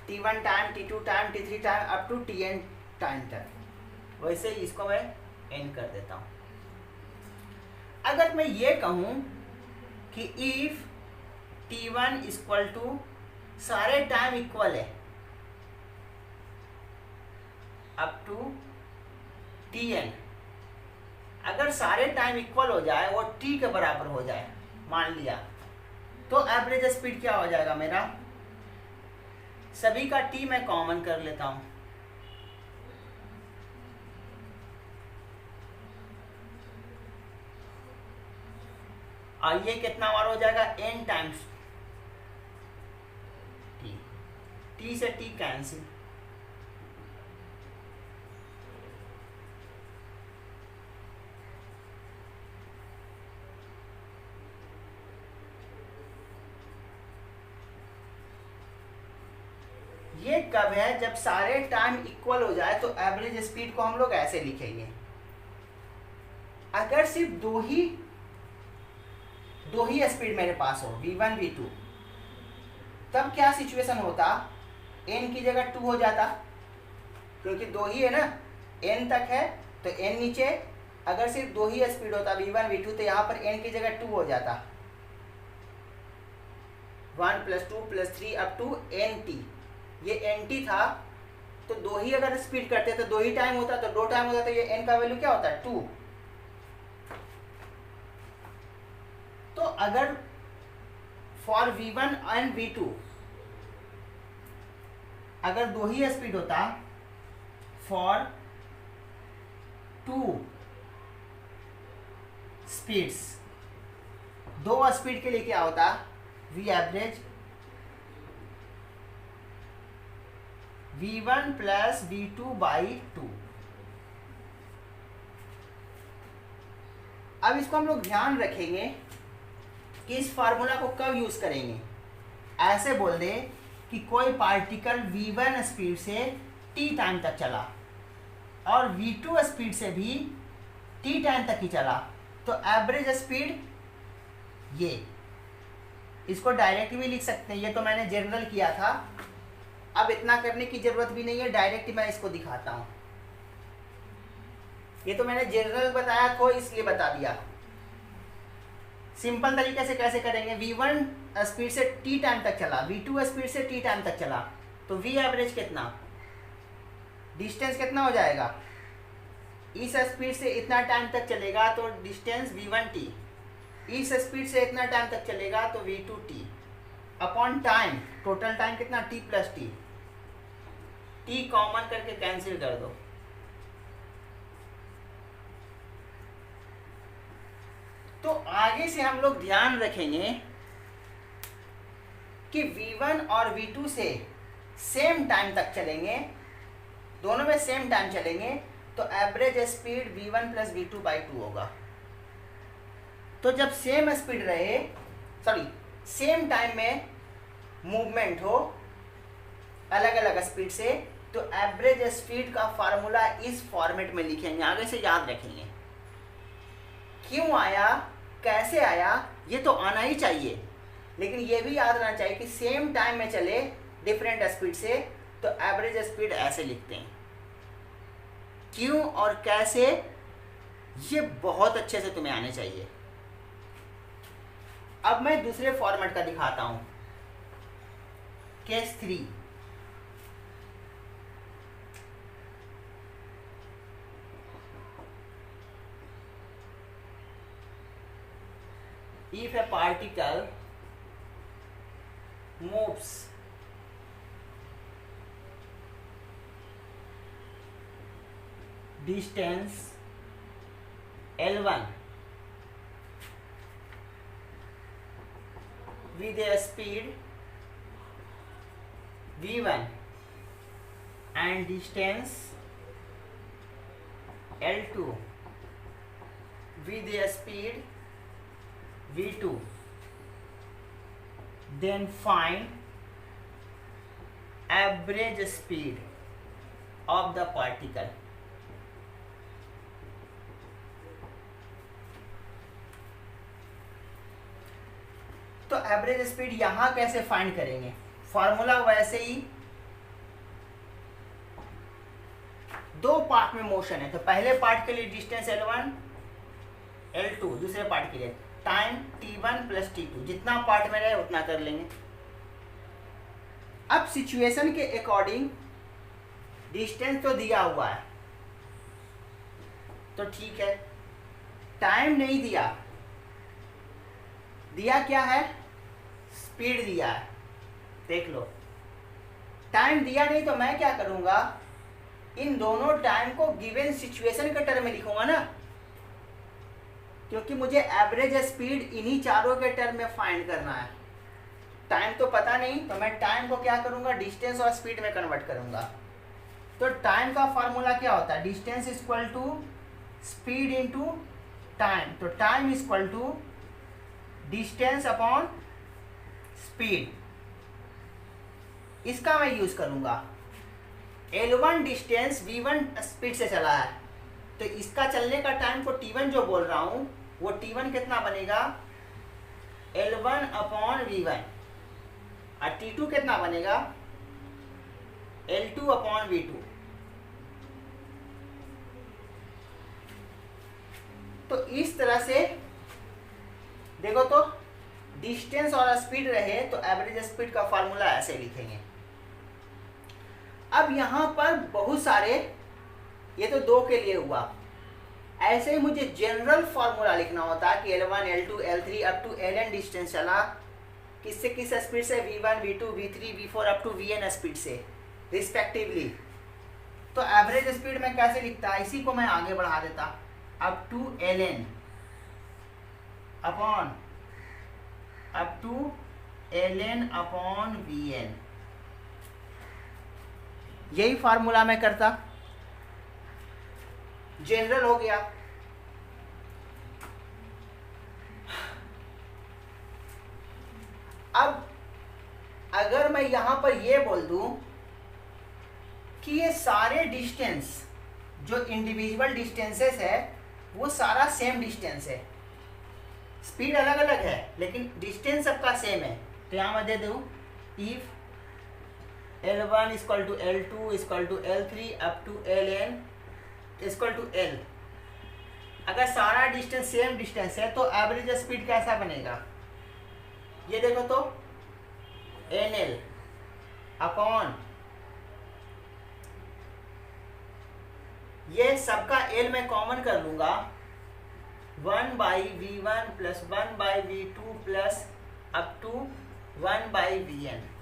T1 time, T2 time, T3 time up to Tn time तक, वैसे ही इसको मैं N कर देता हूं। अगर मैं ये कहूं कि इफ T1 इक्वल टू सारे टाइम इक्वल है अप टू Tn, अगर सारे टाइम इक्वल हो जाए और t के बराबर हो जाए मान लिया, तो एवरेज स्पीड क्या हो जाएगा मेरा, सभी का t मैं कॉमन कर लेता हूं, और ये कितना बार हो जाएगा, n टाइम्स t से t कैंसिल। ये कब है, जब सारे टाइम इक्वल हो जाए तो एवरेज स्पीड को हम लोग ऐसे लिखेंगे। अगर सिर्फ दो ही स्पीड मेरे पास हो V1 V2, तब क्या सिचुएशन होता, n की जगह 2 हो जाता, क्योंकि दो ही है ना, n तक है तो n नीचे। अगर सिर्फ दो ही स्पीड होता V1 V2 तो यहाँ पर n की जगह 2 हो जाता, 1 + 2 + 3 अप टू nt। ये nt था, तो दो ही अगर स्पीड करते तो दो ही टाइम होता, तो 2 टाइम होता, तो ये n का वैल्यू क्या होता है, 2। तो अगर फॉर V1 एंड V2 अगर दो ही स्पीड होता, फॉर 2 स्पीड्स, दो स्पीड के लिए क्या होता, V average V1 plus V2/2। अब इसको हम लोग ध्यान रखेंगे कि इस फार्मूला को कब यूज करेंगे। ऐसे बोल दे कि कोई पार्टिकल V1 स्पीड से t टाइम तक चला और V2 स्पीड से भी t टाइम तक ही चला, तो एवरेज स्पीड ये, इसको डायरेक्ट भी लिख सकते हैं, ये तो मैंने जनरल किया था, अब इतना करने की जरूरत भी नहीं है, डायरेक्ट मैं इसको दिखाता हूं। ये तो मैंने जनरल बताया तो इसलिए बता दिया। सिंपल तरीके से कैसे करेंगे, V1 स्पीड से t टाइम तक चला, V2 स्पीड से t टाइम तक चला, तो V एवरेज कितना, डिस्टेंस कितना हो जाएगा, इस स्पीड से इतना टाइम तक चलेगा तो डिस्टेंस V1t, इस स्पीड से इतना टाइम तक चलेगा तो V2t upon time, total time कितना, t + t, t कॉमन करके कैंसिल कर दो। तो आगे से हम लोग ध्यान रखेंगे कि V1 और V2 से सेम टाइम तक चलेंगे, दोनों में सेम टाइम चलेंगे, तो एवरेज स्पीड V1 + V2/2 होगा। तो जब सेम स्पीड रहे, सेम टाइम में मूवमेंट हो अलग अलग स्पीड से, तो एवरेज स्पीड का फार्मूला इस फॉर्मेट में लिखेंगे, आगे से याद रखेंगे। क्यों आया, कैसे आया, ये तो आना ही चाहिए, लेकिन ये भी याद रहना चाहिए कि सेम टाइम में चले डिफरेंट स्पीड से, तो एवरेज स्पीड ऐसे लिखते हैं। क्यों और कैसे, ये बहुत अच्छे से तुम्हें आने चाहिए। अब मैं दूसरे फॉर्मेट का दिखाता हूं, case 3। if a particle moves distance L1 with a speed v1 and distance L2 with a speed v2, then find average speed of the particle. तो एवरेज स्पीड यहां कैसे फाइंड करेंगे? फॉर्मूला वैसे ही, दो पार्ट में मोशन है, तो पहले पार्ट के लिए डिस्टेंस L1 L2, दूसरे पार्ट के लिए टाइम T1 प्लस T2, जितना पार्ट में रहे उतना कर लेंगे। अब सिचुएशन के अकॉर्डिंग डिस्टेंस तो दिया हुआ है तो ठीक है, टाइम नहीं दिया, दिया क्या है? स्पीड दिया है। देख लो, टाइम दिया नहीं तो मैं क्या करूंगा, इन दोनों टाइम को गिवन सिचुएशन के टर्म में लिखूंगा ना, क्योंकि मुझे एवरेज स्पीड इन्हीं चारों के टर्म में फाइंड करना है। टाइम तो पता नहीं, तो मैं टाइम को क्या करूंगा, डिस्टेंस और स्पीड में कन्वर्ट करूंगा। तो टाइम का फॉर्मूला क्या होता है? Distance equal to speed into time. तो time equal to distance upon speed, इसका मैं यूज करूंगा। L1 डिस्टेंस V1 स्पीड से चला है, तो इसका चलने का टाइम को T1 जो बोल रहा हूं, वो T1 कितना बनेगा? L1 अपॉन V1, और T2 कितना बनेगा? L2 upon V2। तो इस तरह से देखो, तो डिस्टेंस और स्पीड रहे तो एवरेज स्पीड का फॉर्मूला ऐसे लिखेंगे। अब यहां पर बहुत सारे, ये तो दो के लिए हुआ, ऐसे ही मुझे जनरल फॉर्मूला लिखना होता है कि L1 L2 L3 up to Ln distance चला, किससे किस स्पीड से? V1 V2 V3 V4 up to Vn speed से रिस्पेक्टिवली। तो एवरेज स्पीड में कैसे लिखता है, इसी को मैं आगे बढ़ा देता, up to Ln upon up to Ln upon Vn, यही फार्मूला मैं करता, जनरल हो गया। अब अगर मैं यहां पर ये बोल दूं कि ये सारे डिस्टेंस जो इंडिविजुअल डिस्टेंसेस है वो सारा सेम डिस्टेंस है, स्पीड अलग अलग है लेकिन डिस्टेंस सबका सेम है, तो यहां मैं दे दूं if L1 equal to L2 equal to L3 up to Ln equal to L। अगर सारा डिस्टेंस सेम डिस्टेंस है तो एवरेज स्पीड कैसा बनेगा? ये देखो तो NL अपॉन, ये सबका L में कॉमन कर लूंगा, 1/V1 plus 1/V2 plus up to 1/Vn।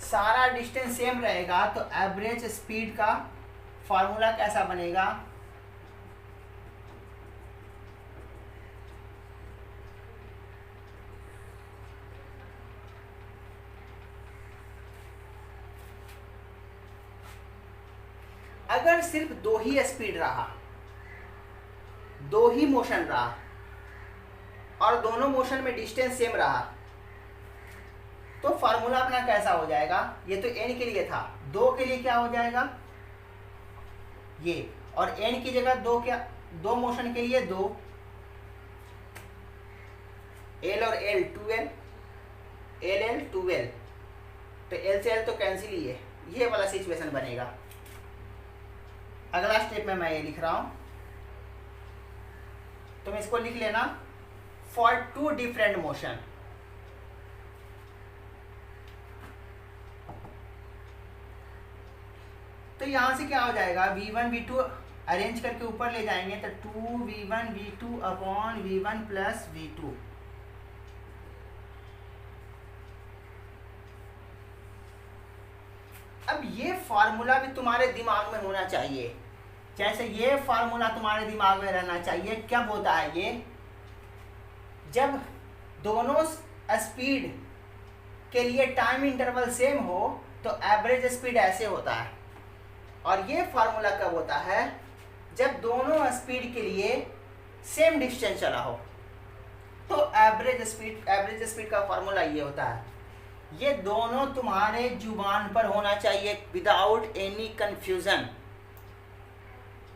सारा डिस्टेंस सेम रहेगा तो एवरेज स्पीड का फॉर्मूला कैसा बनेगा? अगर सिर्फ दो ही स्पीड रहा, दो ही मोशन रहा और दोनों मोशन में डिस्टेंस सेम रहा, तो फार्मूला अपना कैसा हो जाएगा? ये तो n के लिए था, दो के लिए क्या हो जाएगा? ये, और n की जगह दो, क्या दो मोशन के लिए दो, L और L 2L, LL 2L, तो L से L तो कैंसिल ही है, ये वाला सिचुएशन बनेगा। अगला स्टेप में मैं ये लिख रहा हूं, तुम इसको लिख लेना, फॉर टू डिफरेंट मोशन। तो यहां से क्या हो जाएगा? V1 V2 अरेंज करके ऊपर ले जाएंगे तो 2v1v2 upon v1 plus v2। अब ये फार्मूला भी तुम्हारे दिमाग में होना चाहिए, जैसे ये फार्मूला तुम्हारे दिमाग में रहना चाहिए। क्या होता है ये, जब दोनों स्पीड के लिए टाइम इंटरवल सेम हो तो एवरेज स्पीड ऐसे होता है। और ये फार्मूला कब होता है, जब दोनों स्पीड के लिए सेम डिस्टेंस चला हो तो एवरेज स्पीड का फार्मूला ये होता है। ये दोनों तुम्हारे जुबान पर होना चाहिए विदाउट एनी कंफ्यूजन।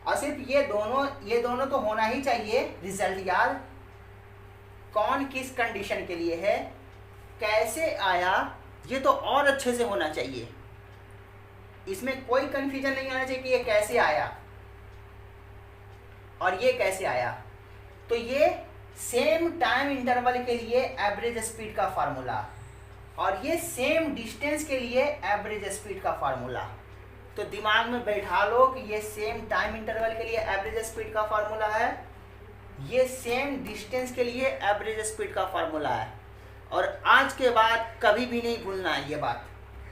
और सिर्फ ये दोनों तो होना ही चाहिए। रिजल्ट यार कौन किस कंडीशन के लिए है, कैसे आया, ये तो और अच्छे से होना चाहिए। इसमें कोई कंफ्यूजन नहीं आना चाहिए कि ये कैसे आया और ये कैसे आया। तो ये सेम टाइम इंटरवल के लिए एवरेज स्पीड का फार्मूला और ये सेम डिस्टेंस के लिए एवरेज स्पीड का फार्मूला। तो दिमाग में बैठा लो कि ये सेम टाइम इंटरवल के लिए एवरेज स्पीड का फार्मूला है, ये सेम डिस्टेंस के लिए एवरेज स्पीड का फार्मूला है। और आज के बाद कभी भी नहीं भूलना है ये बात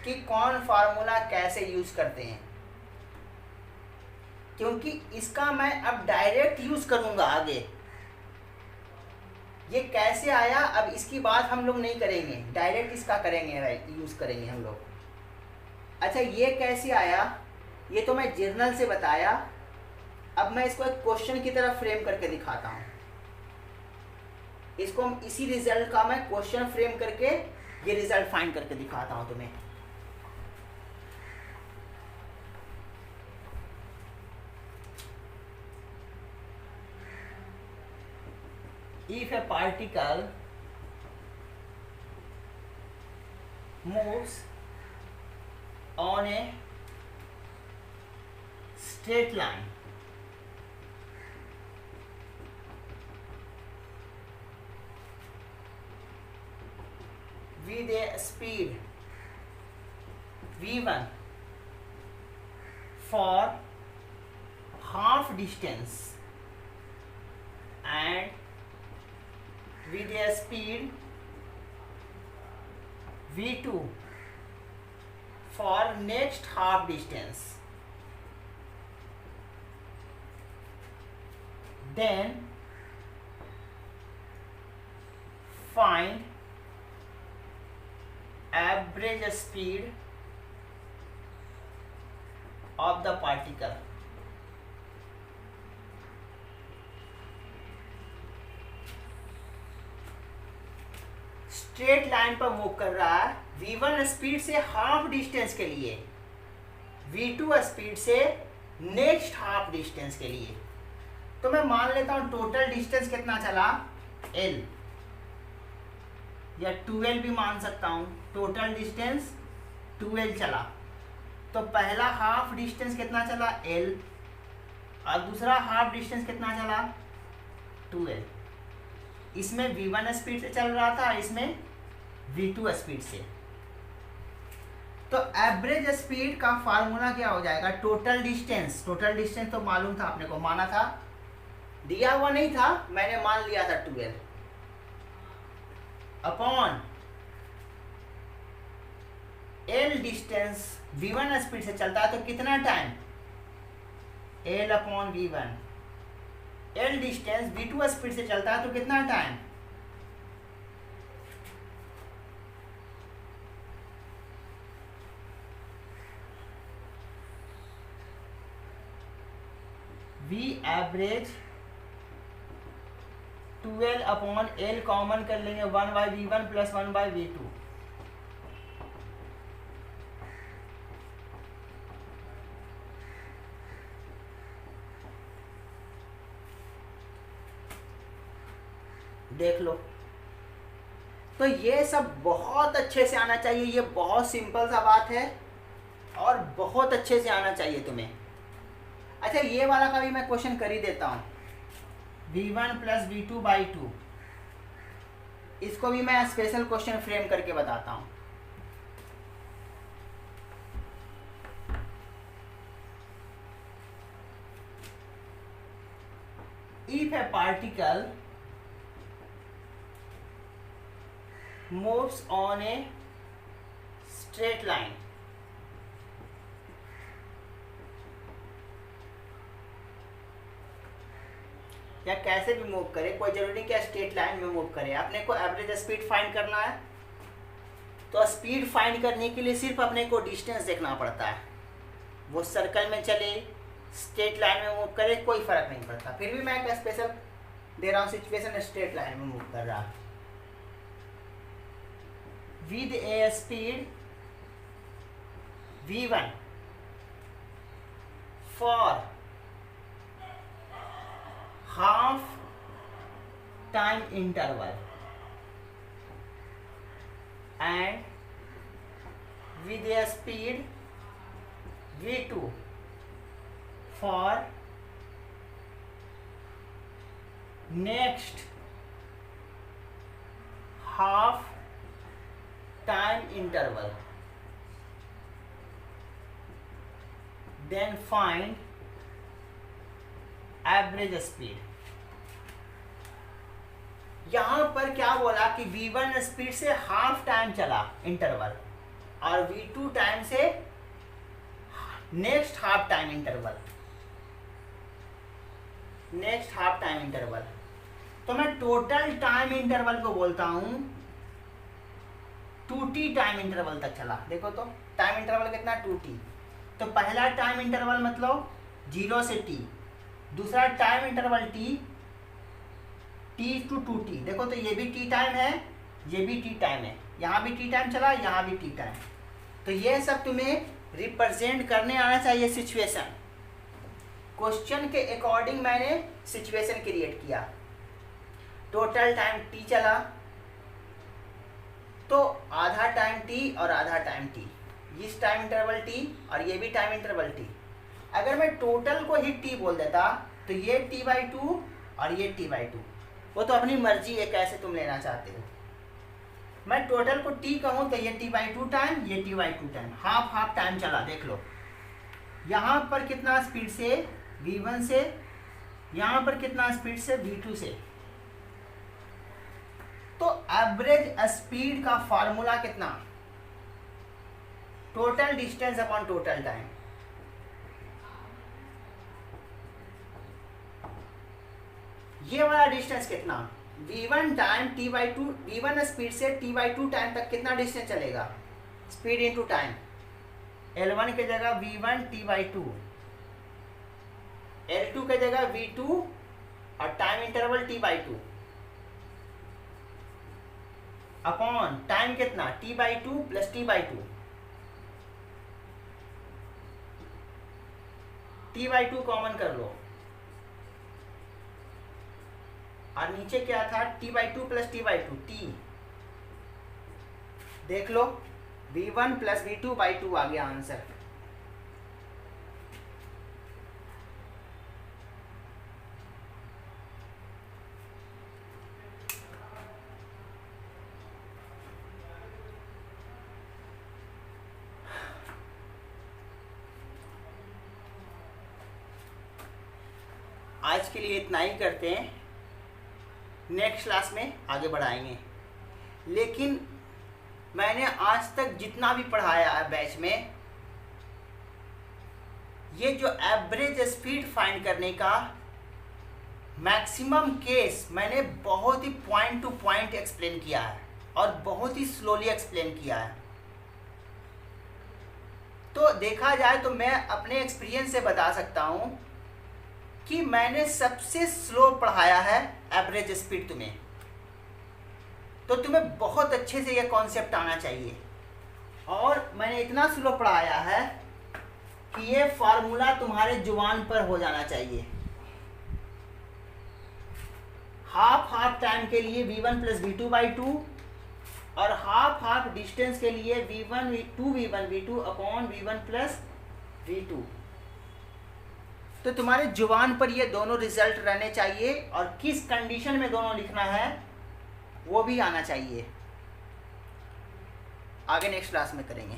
कि कौन फार्मूला कैसे यूज करते हैं, क्योंकि इसका मैं अब डायरेक्ट यूज करूंगा आगे। ये कैसे आया अब इसकी बात हम लोग नहीं करेंगे, डायरेक्ट इसका करेंगे, यूज करेंगे हम लोग। अच्छा ये कैसे आया ये तो मैं जर्नल से बताया, अब मैं इसको एक क्वेश्चन की तरह फ्रेम करके दिखाता हूँ। इसको इसी रिजल्ट का मैं क्वेश्चन फ्रेम करके ये रिजल्ट फाइंड करके दिखाता हूँ तुम्हें। If a particle moves on a straight line with a speed v1 for half distance and with a speed v2 for next half distance, then find average speed of the particle। Straight line पर move कर रहा है v1 speed से half distance के लिए, v2 speed से next half distance के लिए। तो मैं मान लेता हूं टोटल डिस्टेंस कितना चला l, या 2l भी मान सकता हूं। टोटल डिस्टेंस 2l चला, तो पहला हाफ डिस्टेंस कितना चला l और दूसरा हाफ डिस्टेंस कितना चला 2l। इसमें v1 स्पीड से चल रहा था, इसमें v2 स्पीड से। तो एवरेज स्पीड का फार्मूला क्या हो जाएगा, टोटल डिस्टेंस तो मालूम था, आपने को माना था, दिया हुआ नहीं था, मैंने मान लिया था 2l upon l distance. v1 speed से चलता है तो कितना time l upon v1, l distance v2 speed से चलता है तो कितना time v average 2l upon l common कर लेंगे 1/v1 प्लस 1/v2। देख लो, तो ये सब बहुत अच्छे से आना चाहिए। ये बहुत सिंपल सा बात है और बहुत अच्छे से आना चाहिए तुम्हें। अच्छा ये वाला का भी मैं क्वेश्चन कर ही देता हूँ, v1 प्लस v2/2। इसको भी मैं स्पेशल क्वेश्चन फ्रेम करके बताता हूँ। if a particle moves on a straight line, या कैसे भी मूव करे, कोई जरूरी नहीं कि स्ट्रेट लाइन में मूव करे, अपने को एवरेज स्पीड फाइंड करना है। तो स्पीड फाइंड करने के लिए सिर्फ अपने को डिस्टेंस देखना पड़ता है। वो सर्कल में चले, स्ट्रेट लाइन में मूव करे, कोई फर्क नहीं पड़ता। फिर भी मैं एक स्पेशल दे रहा हूँ सिचुएशन, स्ट्रेट लाइन में मूव कर रहा है with A speed v1 for half time interval and with a speed v2 for next half time interval, then find average speed। यहां पर क्या बोला कि v1 स्पीड से हाफ टाइम चला इंटरवल, और v2 टाइम से next half time interval, next half time interval. तो मैं टोटल टाइम इंटरवल को बोलता हूं 2t टाइम इंटरवल तक चला। देखो तो टाइम इंटरवल कितना 2t। तो पहला टाइम इंटरवल मतलब 0 से t, दूसरा time interval t to 2t। देखो तो ये भी t टाइम है, ये भी t टाइम है, यहाँ भी t टाइम चला, यहाँ भी t टाइम। तो ये सब तुम्हें रिप्रेजेंट करने आना चाहिए सिचुएशन। क्वेश्चन के अकॉर्डिंग मैंने सिचुएशन क्रिएट किया। टोटल टाइम t चला, तो आधा टाइम t और आधा टाइम t, इस टाइम इंटरवल t और ये भी टाइम इंटरवल t। अगर मैं टोटल को ही t बोल देता तो ये t/2 और ये t/2, वो तो अपनी मर्जी है कैसे तुम लेना चाहते हो। मैं टोटल को t कहूँ तो ये t/2 टाइम, ये t/2 time, half half time चला। देख लो यहाँ पर कितना स्पीड से v1 से, यहाँ पर कितना स्पीड से v2 से। तो एवरेज स्पीड का फॉर्मूला कितना, total distance upon total time. ये वाला डिस्टेंस कितना, v1 time t/2, v1 speed से t/2 टाइम तक कितना डिस्टेंस चलेगा, स्पीड इनटू टाइम। L1 की जगह v1 t/2, L2 की जगह v2 और time interval t/2 upon time कितना t/2 plus t/2, t/2 common कर लो और नीचे क्या था t/2 प्लस t/2 t। देख लो v1 प्लस v2/2 आ गया आंसर। आज के लिए इतना ही करते हैं, नेक्स्ट क्लास में आगे बढ़ाएंगे। लेकिन मैंने आज तक जितना भी पढ़ाया है बैच में, ये जो एवरेज स्पीड फाइंड करने का मैक्सिमम केस मैंने बहुत ही पॉइंट टू पॉइंट एक्सप्लेन किया है और बहुत ही स्लोली एक्सप्लेन किया है। तो देखा जाए तो मैं अपने एक्सपीरियंस से बता सकता हूँ कि मैंने सबसे स्लो पढ़ाया है एवरेज स्पीड तुम्हें। तो तुम्हें बहुत अच्छे से यह कॉन्सेप्ट आना चाहिए। और मैंने इतना स्लो पढ़ाया है कि ये फार्मूला तुम्हारे जुबान पर हो जाना चाहिए। हाफ हाफ टाइम के लिए v1 प्लस v2/2 और हाफ हाफ डिस्टेंस के लिए v1 v2 upon v1 plus v2। तो तुम्हारे जुबान पर ये दोनों रिजल्ट रहने चाहिए और किस कंडीशन में दोनों लिखना है वो भी आना चाहिए। आगे नेक्स्ट क्लास में करेंगे।